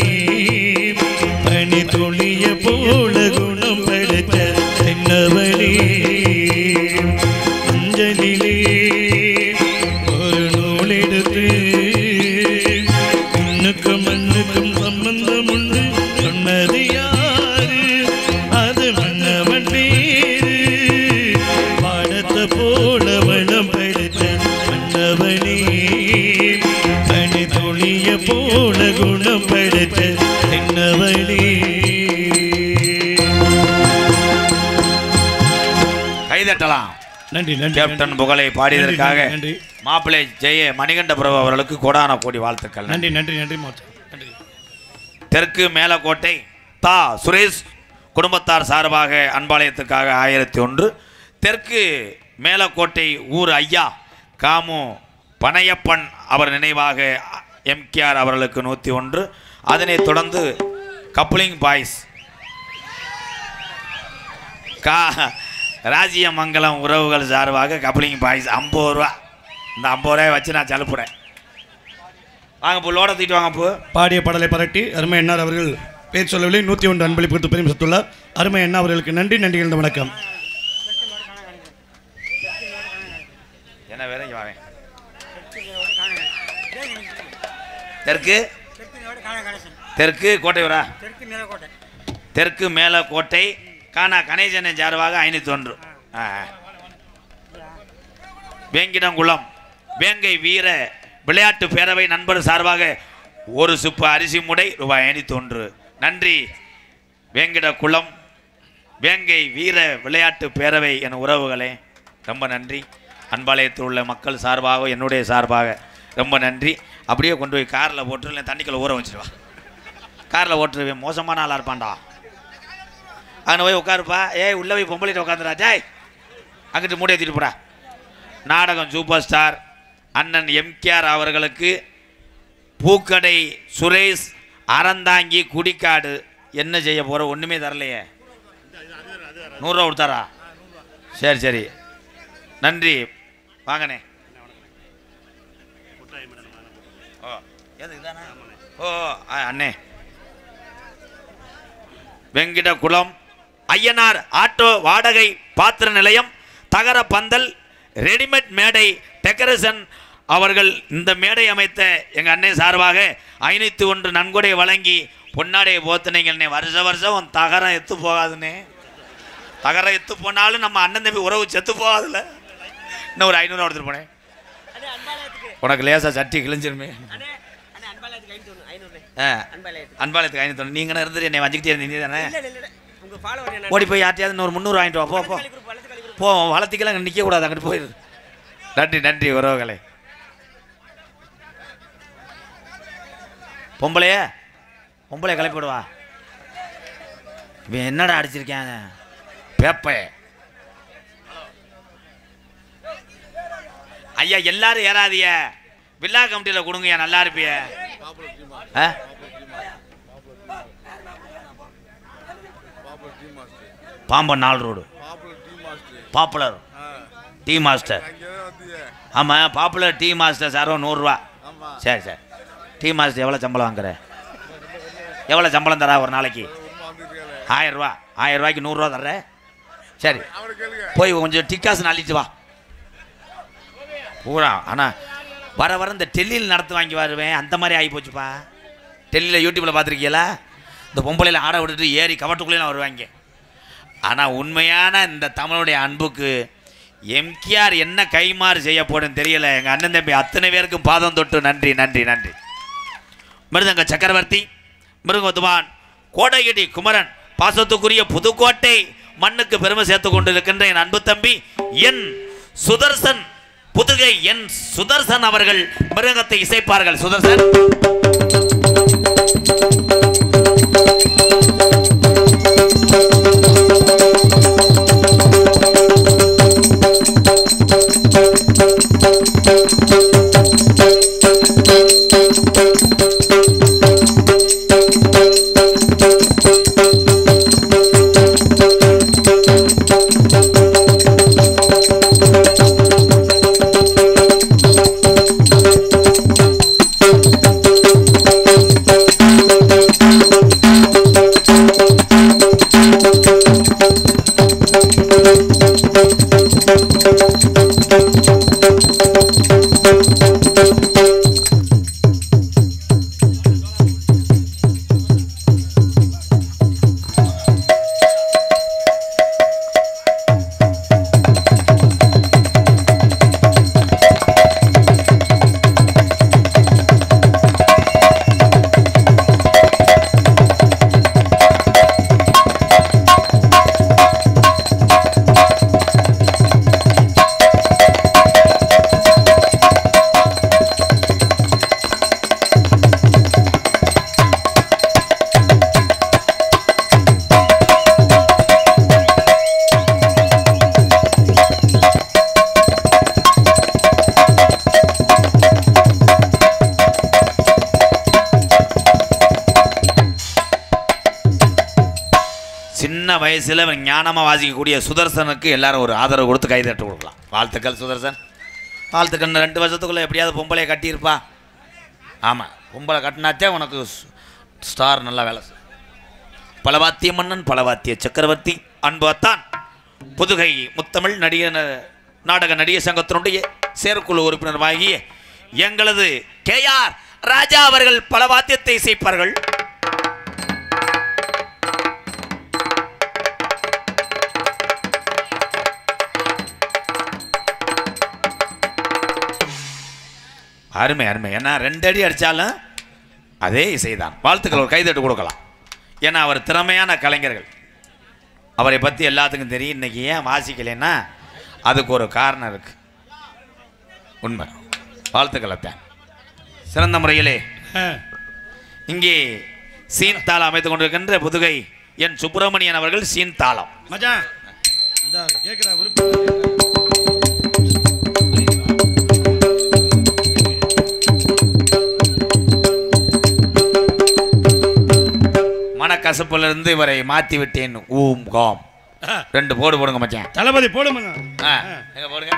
பனி துளிய போல குணம் படுத்த என்னவனே அஞ்சலிலே ஒரு நூல் எடுத்து மண்ணுக்கும் மண்ணுக்கும் சம்பந்தம் உண்டு சொன்னது யாரு அது மன்னவன் பேரு பாடத்தை போல மனம் படுத்த மன்னவனே பனி துளிய போல குணம் படுத்த என்னவனே கைதட்டலாம். நன்றி நன்றி கேப்டன் புகழை பாடியதற்காக நன்றி மாப்பிள்ளை ஜெய மணிகண்ட பிரபு அவர்களுக்கு கோடான கோடி வாழ்த்துக்கள். நன்றி நன்றி நன்றி நன்றி. தெற்கு மேலக்கோட்டை தா சுரேஷ் குடும்பத்தார் சார்பாக அன்பாலயத்துக்காக 1001. தெற்கு மேலக்கோட்டை ஊர் ஐயா காமு பனையப்பன் அவர் நினைவாக எம்கேஆர் அவர்களுக்கு 101. அதனைத் தொடர்ந்து கப்ளிங் பாய்ஸ் ராஜ்யமங்கலம் உறவுகள் சார்பாக கப்ளிங் பாய்ஸ் 50 ரூபா. இந்த 50 ரூபாயை வச்சு நான் சலுப்புறேன். வாங்க போ, லோட தூக்கிட்டு வாங்க போ. பாடிய பாடலை பாராட்டி அருமை அண்ணார் அவர்கள் பேர் சொல்லவில்லை 101 அன்பளிப்பு கொடுத்து பெருமை சேர்த்துள்ளார். அருமை அண்ணா அவர்களுக்கு நன்றி நன்றி கலந்த வணக்கம். என்ன வேற இங்க வாங்க. தெற்கு தெற்கு கோட்டையூரா தெற்கு மேலக்கோட்டை காணா கணேசனை சார்பாக 501. வேங்கிடங்குளம் வேங்கை வீர விளையாட்டு பேரவை நண்பர் சார்பாக ஒரு சுப்பு அரிசி முடை ரூபாய் 501. நன்றி. வேங்கிடக்குளம் வேங்கை வீர விளையாட்டு பேரவை என் உறவுகளே ரொம்ப நன்றி. அன்பாலயத்தில் உள்ள மக்கள் சார்பாக என்னுடைய சார்பாக ரொம்ப நன்றி. அப்படியே கொண்டு போய் காரில் போட்டு இல்லை தண்ணிக்குள்ள ஊற வச்சுருவா. காரில் ஓட்டுருவேன் மோசமான ஆளாக இருப்பான்டா. அங்கே போய் உட்காருப்பா. ஏய் உள்ளே போய் பொம்பளைகிட்ட உட்காந்துடா. ஜாய் அங்கிட்டு மூடி ஏற்றிட்டு போடா. நாடகம் சூப்பர் ஸ்டார் அண்ணன் எம்கேஆர் அவர்களுக்கு பூக்கடை சுரேஷ் அறந்தாங்கி குடிக்காடு என்ன செய்ய போகிற ஒன்றுமே தரலையே. 100 ரூபா கொடுத்தாரா? சரி சரி நன்றி. வாங்கண்ணே. ஓ அண்ணே. வெங்கிடகுளம் ஐயனார் ஆட்டோ வாடகை பாத்திர நிலையம் தகர பந்தல் ரெடிமேட் மேடை டெக்கரேஷன் அவர்கள் இந்த மேடை அமைத்த எங்கள் அண்ணன் சார்பாக 501 நன்கொடை வழங்கி பொன்னாடையை போத்துனீங்கன்னே. வருஷம் வருஷம் உன் தகரம் எத்து போகாதுன்னே. தகரம் எத்து போனாலும் நம்ம அண்ணன் தம்பி உறவு செத்து போகாதுல்ல. இன்னும் ஒரு 500 எடுத்துட்டு போனேன். உனக்கு லேசா சட்டி கிழிஞ்சிருமே. அன்பாலயத்துக்கு 501. நீங்க இருந்துட்டு என்னை வஞ்சிக்கிட்டே இருந்தீங்க தானே. ஓடி போய் யார்ட்டையாவது இன்னொரு 300 வாங்கிட்டு வா. போ போ போ. வளர்த்திக்கலாம் அங்கே நிற்கக்கூடாது. அங்கிட்டு போயிடுது. நன்றி நன்றி உறவுகளே. பொம்பளைய கிளப்பிடுவா. இவன் என்னடா அடிச்சிருக்காங்க பேப்ப. ஐயா எல்லாரும் ஏறாதிய வில்லா கமிட்டியில் கொடுங்கய்யா நல்லா இருப்பிய. Pamban 4 road popular tea master. ஆமாம், பாப்புலர் டீ மாஸ்டர் சார் 100 ரூபா. சரி சரி. டீ மாஸ்டர் எவ்வளோ சம்பளம் வாங்குற? எவ்வளோ சம்பளம் தரா ஒரு நாளைக்கு? 1000 ரூபா. 1000 ரூபாய்க்கு 100 ரூபா தர்ற? சரி, போய் கொஞ்சம் டிக்காசு அள்ளிட்டு வா பூரா. ஆனால் வர வர இந்த டெல்லியில் நடத்து வாங்கி வருவேன், அந்த மாதிரி ஆகி போச்சுப்பா. டெல்லியில் யூடியூப்பில் பார்த்துருக்கீங்களா? இந்த பொம்பளையில் ஆட விட்டுட்டு ஏறி கவட்டுக்குள்ளேயும் வருவாங்க. ஆனால் உண்மையான இந்த தமிழுடைய அன்புக்கு எம்கேஆர் என்ன கைமாறு செய்ய போடுன்னு தெரியல. எங்கள் அண்ணன் தம்பி அத்தனை பேருக்கும் பாதம் தொட்டு நன்றி நன்றி நன்றி. மிருதங்க சக்கரவர்த்தி, மிருகத்துவான், கோடையடி குமரன், பாசத்துக்குரிய புதுக்கோட்டை மண்ணுக்கு பெருமை சேர்த்து கொண்டிருக்கின்ற என் அன்பு தம்பி என் சுதர்சன், புதுகை என் சுதர்சன் அவர்கள் மிருகத்தை இசைப்பார்கள். சுதர்சன் வயசில் ஞானமாக வாசிக்கக்கூடிய சுதர்சனுக்கு எல்லாரும் ஒரு ஆதரவு கொடுத்து கைதட்டு கொடுக்கலாம். வாழ்த்துக்கள் சுதர்சன், வாழ்த்துக்கள். 2 வருஷத்துக்குள்ளே எப்படியாவது பொம்பளையை கட்டியிருப்பா. ஆமாம், பொம்பளை கட்டினாச்சே உனக்கு ஸ்டார் நல்லா வேலை. பலவாத்திய மன்னன், பலவாத்திய சக்கரவர்த்தி, அன்புத்தான் புதுகை முத்தமிழ் நாடக நடிகர் சங்கத்தினுடைய செயற்குழு உறுப்பினராகிய எங்களது KR ராஜா அவர்கள் பலவாத்தியத்தை இசைப்பார்கள். அருமை அருமை. ஏன்னா 2 அடி அடித்தாலும் அதே இசைதான். வாழ்த்துக்கள், ஒரு கைதட்டு கொடுக்கலாம். ஏன்னா அவர் திறமையான கலைஞர்கள். அவரை பற்றி எல்லாத்துக்கும் தெரியும். இன்றைக்கி ஏன் வாசிக்கலைன்னா அதுக்கு ஒரு காரணம் இருக்குது. உண்மை. வாழ்த்துக்கள் அப்பா. சிறந்த முறையிலே இங்கே சீன் தாளம் அமைத்துக் கொண்டிருக்கின்ற புதுகை என் சுப்பிரமணியன் அவர்கள் சீன் தாளம். மச்சான் கேட்குற விருப்பம் மனக்கசப்புல இருந்து இவரை மாற்றி விட்டேன். ஊம் காம் 2 போடுங்க மச்சான். தளபதி போடுங்க. எங்க போடுங்க.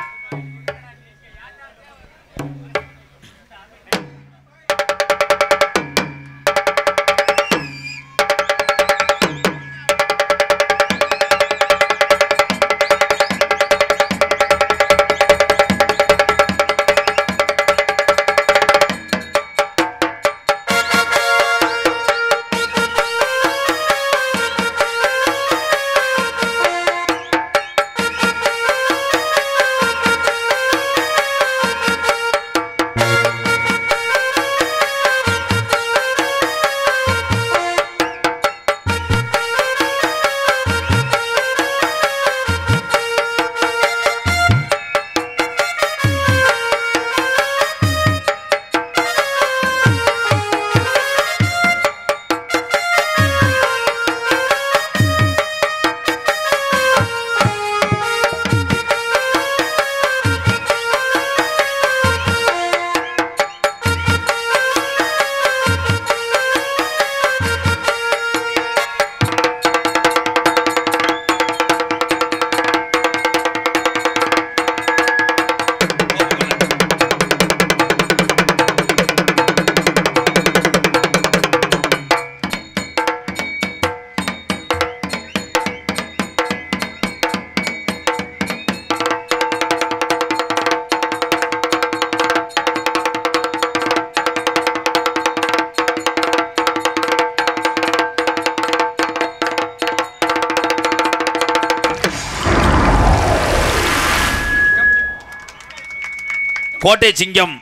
கோட்டை சிங்கம்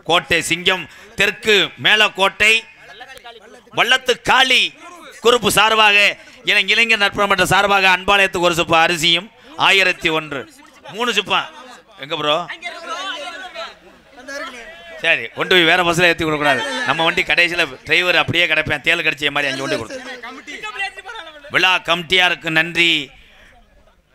கோட்டை சிங்கம் தெற்கு மேலக்கோட்டை வள்ளத்து காளி குறுப்பு சார்பாக இளைஞர் நற்பமன்ற சார்பாக அன்பாலயத்துக்கு ஒரு சுப்பா அரிசியும் 1001 3 சுப்பா எங்க ப்ரோ சரி கொண்டு போய் வேற பஸ்ல ஏற்றி கொடுக்கூடாது நம்ம வண்டி கடைசியில் டிரைவர் அப்படியே கிடைப்பேன் தேல் கடிச்ச மாதிரி அங்கே கொண்டு கொடுத்து விழா கமிட்டியாருக்கு நன்றி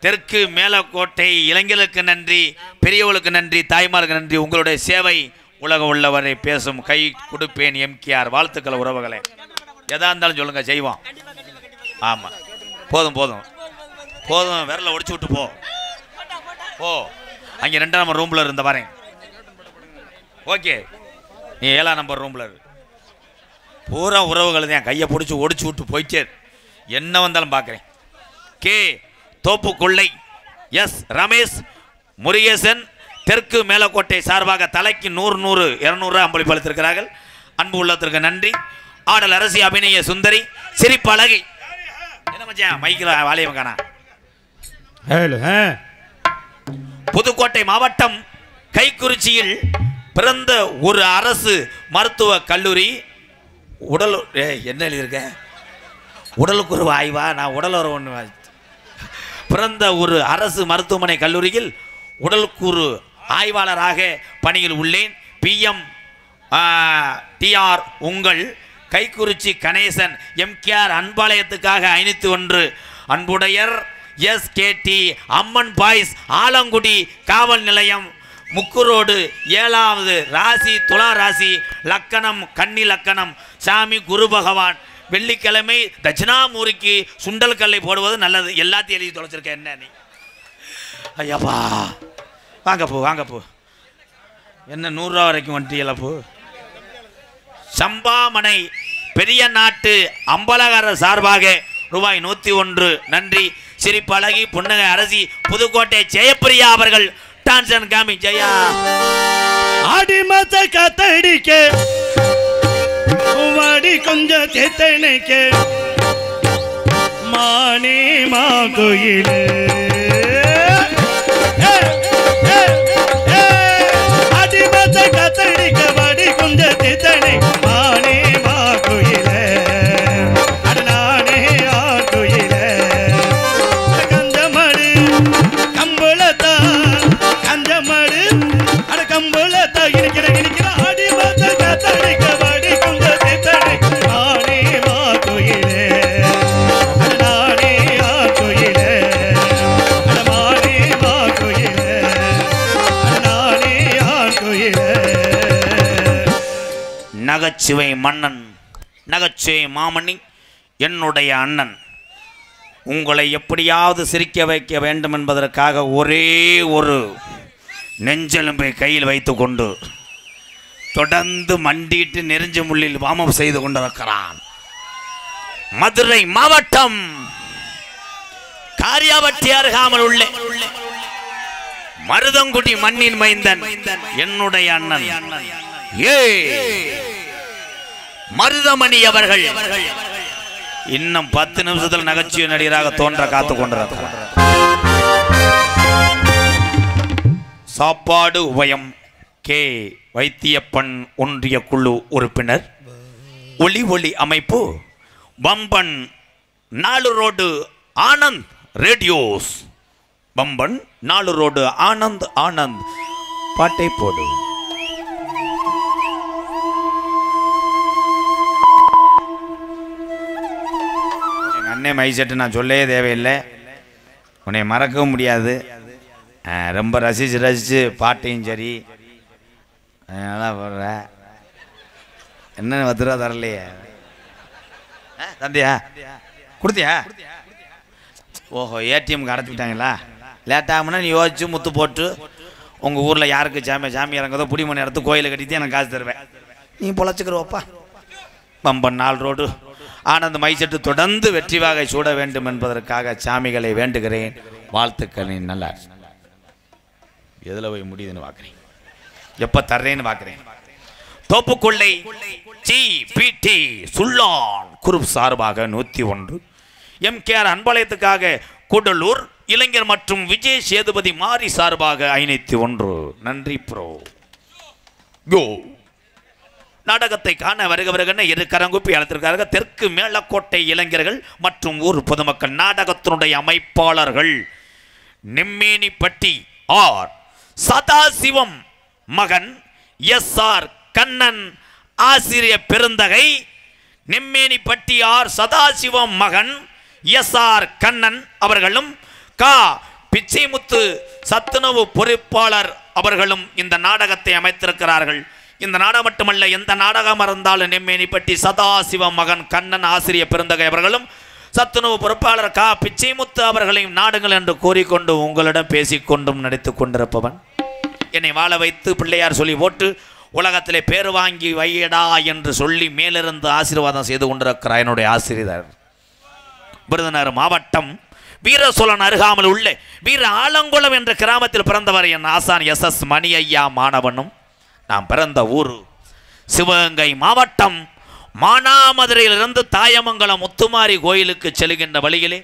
தெற்கு மேலக்கோட்டை இளைஞர்களுக்கு நன்றி பெரியவர்களுக்கு நன்றி தாய்மாருக்கு நன்றி உங்களுடைய சேவை உலகம் உள்ளவரை பேசும் கை கொடுப்பேன் எம்கேஆர் வாழ்த்துக்கள் உறவுகளே எதா இருந்தாலும் சொல்லுங்க செய்வோம் ஆமாம் போதும் போதும் போதும் விரல ஒடிச்சு விட்டு போ அங்கே 2ஆம் நம்பர் ரூமில் இருந்த வரேன் ஓகே நீ 7ஆம் நம்பர் ரூமில் இரு பூரா உறவுகள் தான் கையை பிடிச்சி ஒடிச்சு விட்டு போயிட்டே என்ன வந்தாலும் பார்க்குறேன் கே தோப்பு கொள்ளை எஸ் ரமேஷ் முருகேசன் தெற்கு மேலக்கோட்டை சார்பாக தலைக்கு 100 அம்பளிப்பு அளித்திருக்கிறார்கள் அன்பு உள்ளத்திற்கு நன்றி ஆடல் அரசி அபிநய சுந்தரி சிரிப்பு அழகி என்ன மச்சான் மைக்கில் வாலியம் காணா புதுக்கோட்டை மாவட்டம் கைக்குறிச்சியில் பிறந்த ஒரு அரசு மருத்துவ கல்லூரி உடல் என்ன எழுதியிருக்க உடலுக்குறவு ஆய்வா நான் உடலுறவு ஒன்று பிறந்த ஒரு அரசு மருத்துவமனை கல்லூரியில் உடலுக்கூறு ஆய்வாளராக பணியில் உள்ளேன் பிஎம் டிஆர் உங்கள் கைக்குறிச்சி கணேசன் எம்கேஆர் அன்பாலயத்துக்காக 501 அன்புடையர் எஸ்கேடி அம்மன் பாய்ஸ் ஆலங்குடி காவல் நிலையம் முக்குரோடு 7வது ராசி துலா ராசி லக்கணம் கன்னி லக்கணம் சாமி குரு பகவான் வெள்ளிக்கிழமை தட்சிணாமூரிக்கு சுண்டல் கல்லை போடுவது நல்லது எல்லாத்தையும் எழுதி தொலைச்சிருக்க என்ன நீ ஐயாப்பா வாங்க போ என்ன 100 ரூபா வரைக்கும் வந்துட்டீங்களா போ சம்பாமனை பெரிய நாட்டு அம்பலகாரர் சார்பாக ரூபாய் 101 நன்றி சிரிப்பழகி புன்னகை அரசி புதுக்கோட்டை ஜெயப்பிரியா அவர்கள் டான்சன் காமி ஜெயா அடிமத்த கத்தடிக்க வாடி கொஞ்சம் சேத்தனைக்க மானே மாங்குயிலே அடிமத்த கத்தடிக்க வாடி கொஞ்சம் சேத்தனை மானே மாங்குயிலே அடனானே ஆங்குயிலே கஞ்சமடு கம்பளத்தா கஞ்சமடு அட கம்பளத்தா இனிக்கிற அடிமத்த கத்தடிக்க வாடி கொஞ்சம் சேத்தனை மானே மாங்குயிலே அடனானே ஆங்குயிலே அடமானே மாங்குயிலே அடனானே ஆங்குயிலே நகைச்சுவை மன்னன் நகைச்சுவை மாமணி என்னுடைய அண்ணன் உங்களை எப்படியாவது சிரிக்க வைக்க வேண்டும் என்பதற்காக ஒரே ஒரு நெஞ்செலும்பை கையில் வைத்துக்கொண்டு தொடர்ந்து மண்டிட்டு நெருஞ்ச முள்ளில் வாமம் செய்து கொண்டிருக்கிறான் மதுரை மாவட்டம் காரியாபட்டி அருகாமல் உள்ள மருதங்குடி மண்ணின் மைந்தன் என்னுடைய அண்ணன் மருதமணி அவர்கள் இன்னும் 10 நிமிஷத்தில் நகைச்சுவை நடிகராக தோன்ற காத்து கொண்டிருக்கிறார் சாப்பாடு உபயம் கே வைத்தியப்பன் ஒன்றிய குழு உறுப்பினர் ஒளி அமைப்பு Pamban 4 road Anand radios Pamban 4 road Anand பாட்டை போடு அண்ணே மைசெட்டு நான் சொல்லவே தேவையில்லை உன்னை மறக்கவும் முடியாது ரொம்ப ரசித்து பாட்டையும் சரி நல்லா போடுற என்ன 10 ரூபா தரலையே தந்தியா கொடுத்தியா ஓஹோ ஏடிஎம்க்கு அடைச்சிக்கிட்டாங்களா லேட்டாகும்னா நீ யோசிச்சு முத்து போட்டு உங்கள் ஊரில் யாருக்கு சாமி இறங்குதோ புடிமணி இடத்து கோயிலை கட்டிட்டு எனக்கு காசு தருவேன் நீ பொழைச்சிக்கிறோப்பா பம்பன் 4 ரோடு ஆனந்த் மைசெட்டு தொடர்ந்து வெற்றி வாகை சூட வேண்டும் என்பதற்காக சாமிகளை வேண்டுகிறேன் வாழ்த்துக்களின் நல்லா எதில் போய் முடியுதுன்னு பார்க்குறேன் எப்போ தர்றேன்னு பார்க்குறேன் தோப்புக்கொள்ளை ஜிபிடி சுல்லான் குரூப் சார்பாக 101 எம்கேஆர் அன்பாலயத்துக்காக கூடலூர் இளைஞர் மற்றும் விஜய் சேதுபதி மாறி சார்பாக 501. நன்றி ப்ரோ. கோ. நாடகத்தை காண வருகவர்கள் இரு கரங்குப்பி அழைத்திருக்கிறார்கள். தெற்கு மேலக்கோட்டை இளைஞர்கள் மற்றும் ஊர் பொதுமக்கள். நாடகத்தினுடைய அமைப்பாளர்கள் நெம்மேனிப்பட்டி ஆர் சதாசிவம் மகன் SR கண்ணன் ஆசிரிய பெருந்தகை. நெம்மேனிப்பட்டி ஆர் சதாசிவம் மகன் SR கண்ணன் அவர்களும் கா பிச்சைமுத்து சத்துணவு பொறுப்பாளர் அவர்களும் இந்த நாடகத்தை அமைத்திருக்கிறார்கள். இந்த நாடகம் மட்டுமல்ல, எந்த நாடகம் இருந்தாலும் நெம்மேனிப்பட்டி சதாசிவம் மகன் கண்ணன் ஆசிரிய பெருந்தகை அவர்களும் சத்துணவு பொறுப்பாளர் கா பிச்சைமுத்து அவர்களையும் நாடுங்கள் என்று கூறிக்கொண்டு உங்களிடம் பேசிக்கொண்டும் நடித்து கொண்டிருப்பவன், என்னை வாழ வைத்து பிள்ளையார் சொல்லி போட்டு உலகத்திலே பேர் வாங்கி வையடா என்று சொல்லி மேலிருந்து ஆசீர்வாதம் செய்து கொண்டிருக்கிறார் என்னுடைய ஆசிரியர். விருதுநகர் மாவட்டம் வீரசோழன் அருகாமல் உள்ள வீர ஆலங்குளம் என்ற கிராமத்தில் பிறந்தவர் என் ஆசான் SS மணி ஐயா மாணவனும். நாம் பிறந்த ஊர் சிவகங்கை மாவட்டம் மானாமதுரையிலிருந்து தாயமங்கலம் முத்துமாரி கோயிலுக்கு செல்கின்ற வழியிலே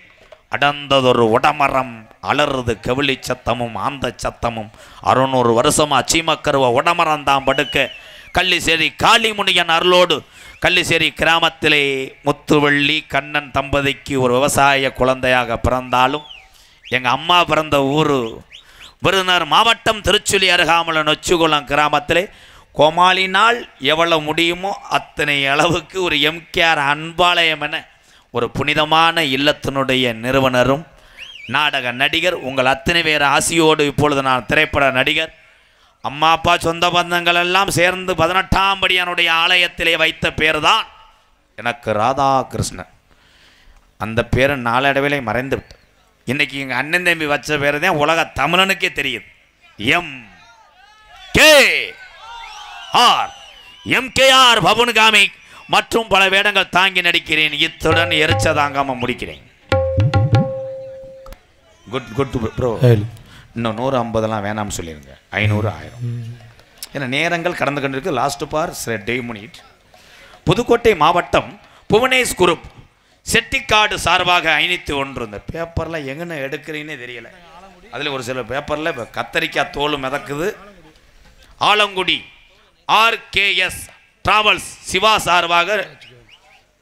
அடர்ந்ததொரு உடமரம் அலறுது கவிழி சத்தமும் ஆந்த சத்தமும் 600 வருஷமா சீமக்கருவ உடமரம் தான் படுக்க கள்ளிசேரி காளிமுனியன் அருளோடு கள்ளிசேரி கிராமத்திலே முத்துவள்ளி கண்ணன் தம்பதிக்கு ஒரு விவசாய குழந்தையாக பிறந்தாலும் எங்கள் அம்மா பிறந்த ஊர் விருதுநகர் மாவட்டம் திருச்சுழி அருகாமல நொச்சுகுளம் கிராமத்திலே கோமாளினால் எவ்வளவு முடியுமோ அத்தனை அளவுக்கு ஒரு MKR அன்பாலயம் என ஒரு புனிதமான இல்லத்தினுடைய நிறுவனரும் நாடக நடிகர். உங்கள் அத்தனை பேர் ஆசியோடு இப்பொழுது நான் திரைப்பட நடிகர். அம்மா அப்பா சொந்த பந்தங்கள் எல்லாம் சேர்ந்து 18ஆம் படியானுடைய ஆலயத்திலே வைத்த பேர் தான் எனக்கு ராதாகிருஷ்ணன். அந்த பேர் நாளடைவிலே மறைந்து விட்டு இன்னைக்கு எங்கள் அண்ணன் தம்பி வச்ச பேர் தான் உலக தமிழனுக்கே தெரியுது. MKR பவன்காமி மற்றும் பல வேடங்கள் தாங்கி நடிக்கிறேன். இத்துடன் எரிச்ச தாங்காம முடிக்கிறேன். Good good bro. இன்னும் 150 வேணாம்னு சொல்லிடுங்க. 500 1000 ஏன்னா நேரங்கள் கடந்து கொண்டிருக்கு. லாஸ்ட் பார் டே மினிட். புதுக்கோட்டை மாவட்டம் புவனேஷ் குரூப் செட்டிக்காடு சார்பாக 501. இந்த பேப்பர்லாம் எங்கன்னு எடுக்கிறீங்கன்னே தெரியல. அதில் ஒரு சில பேப்பரில் இப்போ கத்தரிக்காய் தோல் மிதக்குது. ஆலங்குடி RKS டிராவல்ஸ் சிவா சார்பாக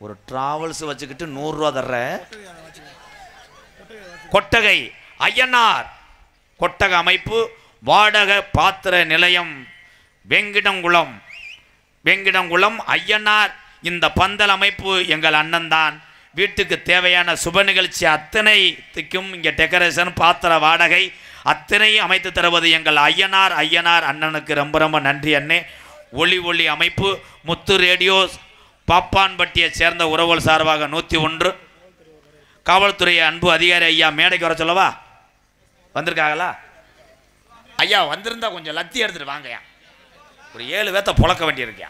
ஒரு டிராவல்ஸ் வச்சுக்கிட்டு 100 ரூபா தர்ற. கொட்டகை ஐயனார் கொட்டக அமைப்பு வாடக பாத்திர நிலையம் வெங்கிடங்குளம் ஐயனார். இந்த பந்தல் அமைப்பு எங்கள் அண்ணன் தான். வீட்டுக்கு தேவையான சுப நிகழ்ச்சி அத்தனைத்துக்கும் இங்கே டெக்கரேஷன் பாத்திர வாடகை அத்தனை அமைத்து தருவது எங்கள் ஐயனார் அண்ணனுக்கு ரொம்ப ரொம்ப நன்றி அண்ணே. ஒளி அமைப்பு முத்து ரேடியோஸ் பாப்பான்பட்டியை சேர்ந்த உறவுகள் சார்பாக 101. காவல்துறை அன்பு அதிகாரி ஐயா மேடைக்கு வர சொல்லவா? வந்திருக்காங்களா ஐயா? வந்திருந்தா கொஞ்சம் லத்தி எடுத்துட்டு வாங்கயா. ஒரு 7 பேர்த்த புழக்க வேண்டியிருக்கியா.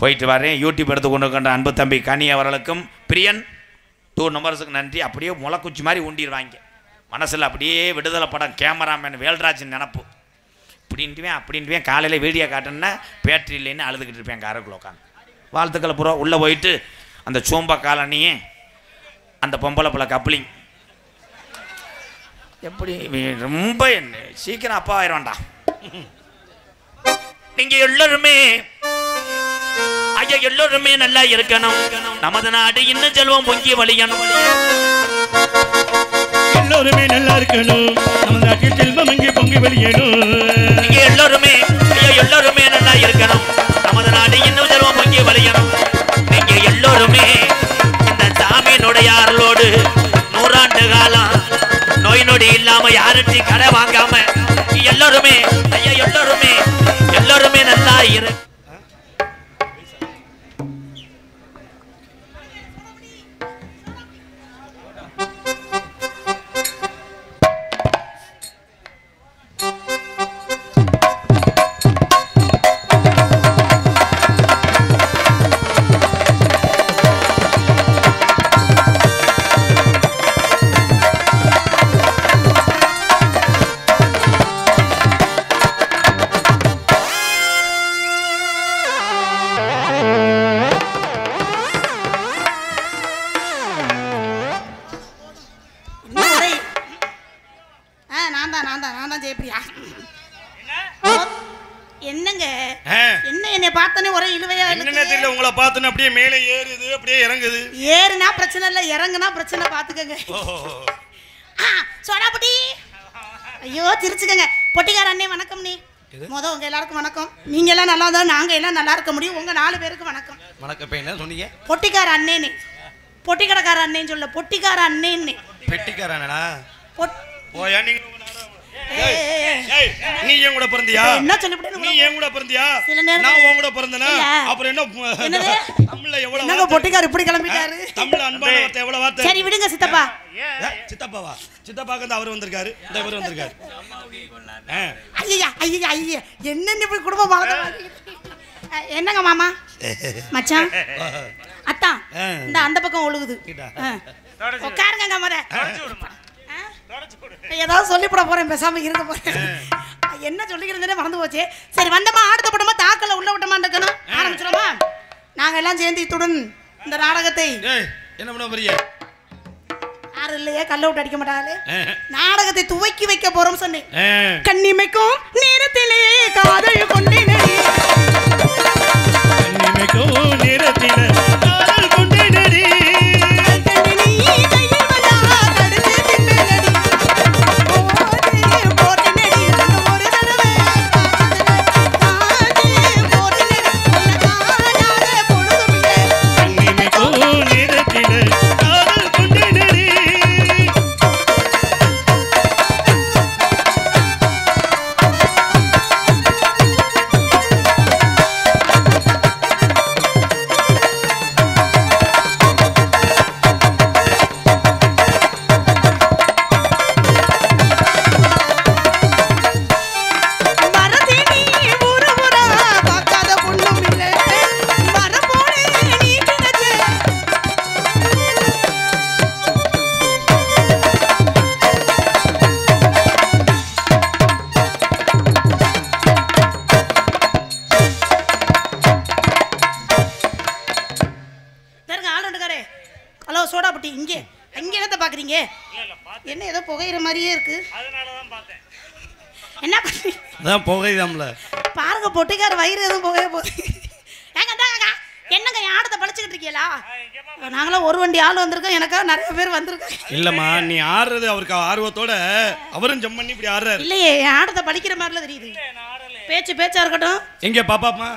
போயிட்டு வரேன். யூடியூப் எடுத்து கொண்டு இருக்கின்ற அன்பு தம்பி கனி அவர்களுக்கும் பிரியன் 2 நம்பர்ஸுக்கு நன்றி. அப்படியே முளைக்குச்சி மாதிரி ஊண்டிடுவாங்க மனசில். அப்படியே விடுதலை படம் கேமராமேன் வேல்ராஜின் நினப்பு. அப்படின்ட்டுவேன் காலையில் வீடியோ காட்டுன்னா பேட்டரி இல்லைன்னு அழுதுகிட்டு இருப்பேன் காருக்குள்ள உட்காந்து. வாழ்த்துக்களை பூரா உள்ளே போயிட்டு அந்த சோம்பா காலனியே அந்த பொம்பளை பிள்ளை கப்ளிங் எப்படி ரொம்ப சீக்கிரம் அப்பா ஆயிரம்டா. நீங்க எல்லாருமே ஐயா எல்லோருமே நல்லா இருக்கணும். நமது நாடு இன்னும் செல்வம் பொங்கி வழியணும். எல்லோருமே நல்லா இருக்கணும். நமது நாட்டில் செல்வம் இங்கே பொங்கி வழியணும். நீங்க எல்லாருமே ஐயா எல்லோருமே நல்லா இருக்கணும். நமது நாடு இன்னும் செல்வம் பொங்கி வழியணும். நீங்க எல்லோருமே இந்த சாமியினுடைய அருளோடு 100 ஆண்டு காலம் நோய் நொடி இல்லாம யார்கிட்டையும் கடை வாங்காம எல்லோருமே ஐயா எல்லோருமே நல்லா இரு. பார்த்தனே ஒரே இழுவையா என்னன்னே தெரியல, உங்களை பார்த்தன அப்படியே மேலே ஏறுது அப்படியே இறங்குது. ஏறுனா பிரச்சனை இல்ல, இறங்குனா பிரச்சனை, பாத்துக்கங்க. சோடாபுட்டி, ஐயோ திருச்சுக்கங்க. பொட்டிக்கார அண்ணே வணக்கம். நீ உங்க எல்லாருக்கும் வணக்கம். நீங்க எல்லாம் நல்லா இருந்தா நாங்க எல்லாம் நல்லா இருக்க முடியும். உங்க 4 பேருக்கு வணக்கம். வணக்கம். இப்ப என்ன சொன்னீங்க? பொட்டிக்கார அண்ணேன்னு, பொட்டிக்கடைக்கார அண்ணேன்னு சொல்ல, பொட்டிக்கார அண்ணேன்னு. பெட்டிக்காரனடா போயா நீங்க? நீ ஏன் கூட பிறந்தியா? என்ன சொல்லிவிட்டு நீ ஏன் கூட பிறந்தியா? சில நேரம் நான் உன் கூட பிறந்தனா அப்புறம் என்ன? தமிழ்ல எவ்வளவு என்னங்க பொட்டிக்கார இப்படி கிளம்பிட்டாரு? தமிழ்ல அன்பான வார்த்தை எவ்வளவு வார்த்தை. சரி விடுங்க சித்தப்பா. சித்தப்பாவா? சித்தப்பாக்கு தான் அவர் வந்திருக்காரு, இந்த இவர் வந்திருக்காரு. ஐயா ஐயா ஐயா, என்ன இப்படி குடும்பம் வளர்ந்து என்னங்க மாமா மச்சான் அத்தா இந்த அந்த பக்கம் ஒழுகுது. உட்காருங்க முறை. ஏதாவது சொல்லிவிட போறேன், பேசாம இருக்க போறேன். என்ன சொல்லிக்கிறதுனே மறந்து போச்சு. சரி வந்தமா ஆடுத்த படமா தாக்கல உள்ள விட்டமா இருக்கணும். ஆரம்பிச்சிடுமா? நாங்க எல்லாம் சேர்ந்து இத்துடன் இந்த நாடகத்தை என்ன பண்ண போறீங்க? யாரும் இல்லையே, கல்ல விட்டு அடிக்க மாட்டாங்களே. நாடகத்தை துவக்கி வைக்க போறோம் சொன்னேன். கண்ணிமைக்கும் நேரத்திலே காதல் கொண்டேனே, கண்ணிமைக்கும் நேரத்திலே காதல் கொண்டேனே, என்ன ஏதோ புகையிற மாதிரியே இருக்கு. என்ன அதான் புகைதாம்ல. பாருங்க பொட்டிக்கார வயிறு எதுவும் புகைய போகுது. என்னங்க ஆடத்தை பழிச்சுக்கிட்டு இருக்கீங்களா? நாங்களாம் ஒரு வண்டி ஆள் வந்திருக்கோம், எனக்காக நிறைய பேர் வந்திருக்காங்க. இல்லம்மா, நீ ஆடுறது அவருக்கு ஆர்வத்தோட அவரும் ஜம் பண்ணி இப்படி ஆடுறாரு. இல்லையே, ஆடத்தை பழிக்கிற மாதிரில தெரியுது. பேச்சா இருக்கட்டும். எங்க பாப்பாமா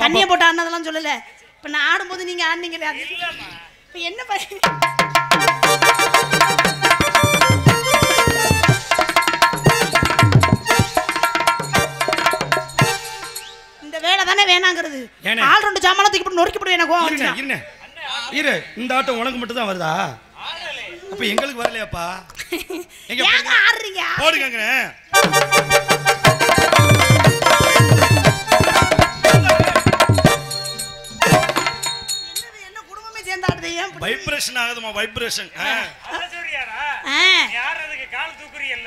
தண்ணியை போட்டு ஆடினதெல்லாம் சொல்லல. இப்ப நான் ஆடும்போது நீங்க ஆடினீங்களே, இப்ப என்ன இந்த வேலை தானே வேணாங்கிறது. ஆள் 2 ஜாமான் தூக்கி போட்டு நொறுக்கி போடுவேன். இரு, இந்த ஆட்டம் உனக்கு மட்டும் தான் வருதா? அப்ப எங்களுக்கு வரலையாப்பா? எங்க ஆடுறீங்க? போடுங்க. வைப்ரேஷன் ஆகுதுமா, வைப்ரேஷன்.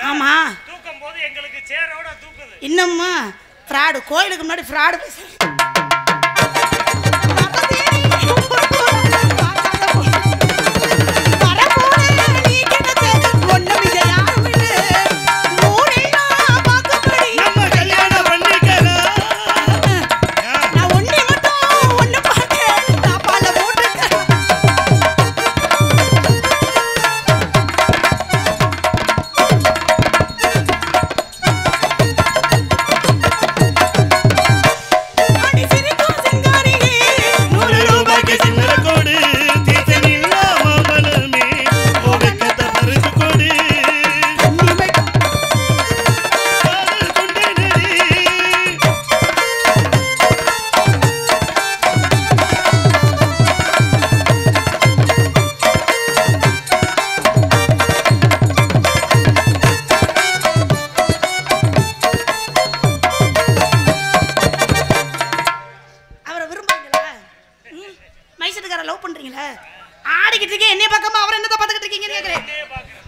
ஆமா, தூக்கும்போது எங்களுக்கு சேரோட தூக்குது. இன்னும் ஃப்ராடு, கோயிலுக்கு முன்னாடி ஃப்ராடு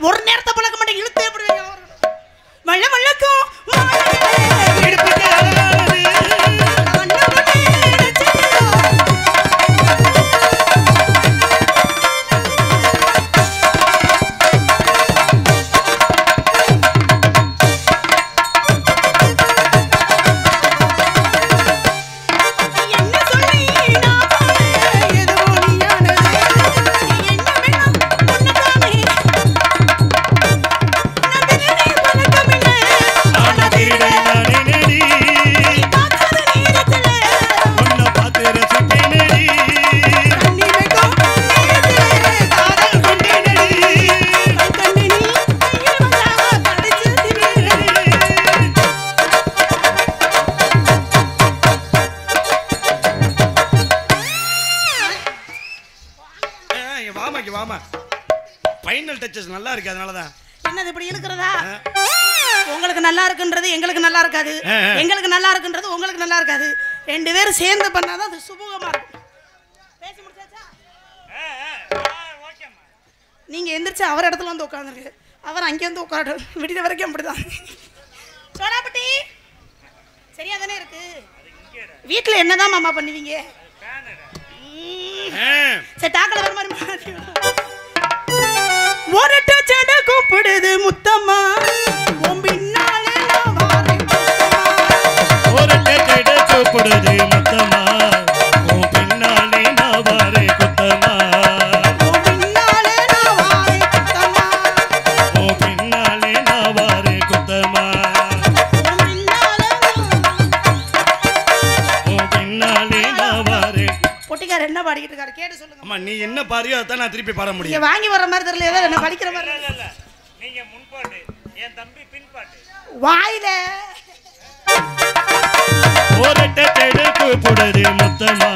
ஒரு நேரத்தை பழக்க மாட்டேன். இழுத்து எப்படி வள்ள வள்ளக்கும் என்ன வாமா. ஃபைனல் டச்சஸ் நல்லா இருக்கு, அதனால தான். என்னது இப்படி இருக்கிறதா? உங்களுக்கு நல்லா இருக்குன்றது எங்களுக்கு நல்லா இருக்காது, எங்களுக்கு நல்லா இருக்குன்றது உங்களுக்கு நல்லா இருக்காது. ரெண்டு பேரும் சேர்ந்து பண்ணாதான் அது சுமூகமா இருக்கும். பேசி முடிச்சாச்சா? நீங்க எந்திரிச்சு அவர் இடத்துல வந்து உட்காந்துருக்கு, அவர் அங்கே வந்து உட்காரு. விடிய வரைக்கும் அப்படிதான். சோடாபட்டி சரியா தானே இருக்கு? வீட்டில் என்னதான் மாமா பண்ணுவீங்க? சரி டாக்கல வர மாதிரி ஒரு டச்சட கூப்பிடுது முத்தம்மா, உன் பின்னாலே நான் வாரேன் முத்தம்மா. ஒரு டச்சட கூப்பிடுது முத்தம்மா, உன் பின்னாலே நான் வாரேன் குத்தம்மா. உன் பின்னாலே நான் வாரேன் குத்தம்மா. உன் பின்னாலே நான் வாரேன் குத்தம்மா. உன் பின்னாலே நான் வாரேன். பொட்டிக்காரர் என்ன பாடிக்கிட்டு இருக்காரு கேட்டு சொல்லுங்க. அம்மா நீ என்ன பாடியோ அதான் நான் திருப்பி பாட முடியும். நீங்க வாங்கி வர மாதிரி தெரியல, ஏதோ என்ன படிக்கிற மாதிரி. இல்ல நீங்க முன்பாட்டு, என் தம்பி பின்பாட்டு. வாயில ஒரு டச்சட கூப்பிடுது முத்தம்மா.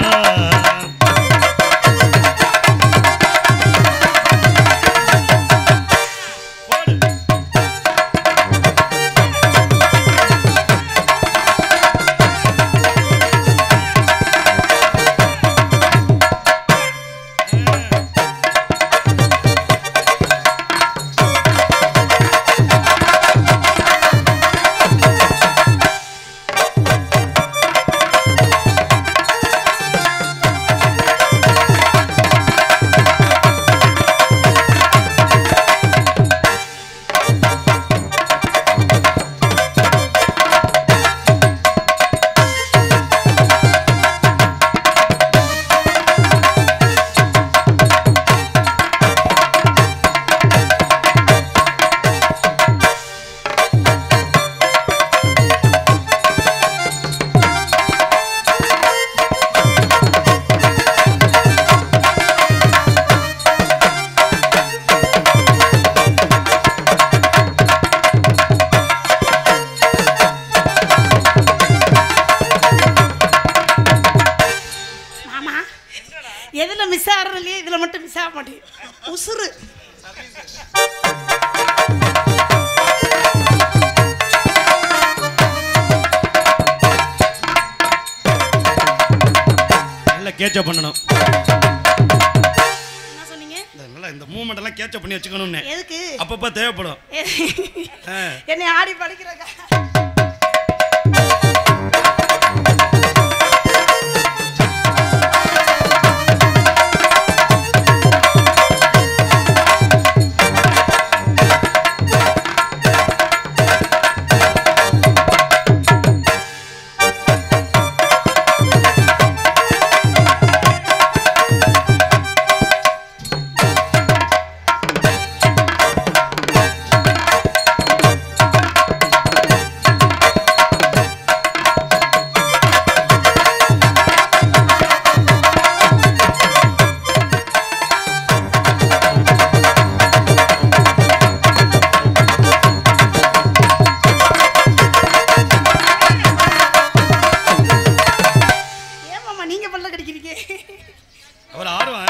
எதுல மிஸ் ஆகிறதுலையே இதுல மட்டும் மிஸ் ஆக மாட்டேன். உசுறு நல்லா கேட்சப் பண்ணணும். என்ன சொன்னீங்க? நல்லா இந்த மூவ்மெண்ட் எல்லாம் கேட்சப் பண்ணி வச்சுக்கணும்னு. எதுக்கு? அப்பப்ப தேவைப்படும். என்னை ஆடி படிக்கிறக்கா? அவர் ஆர்வம்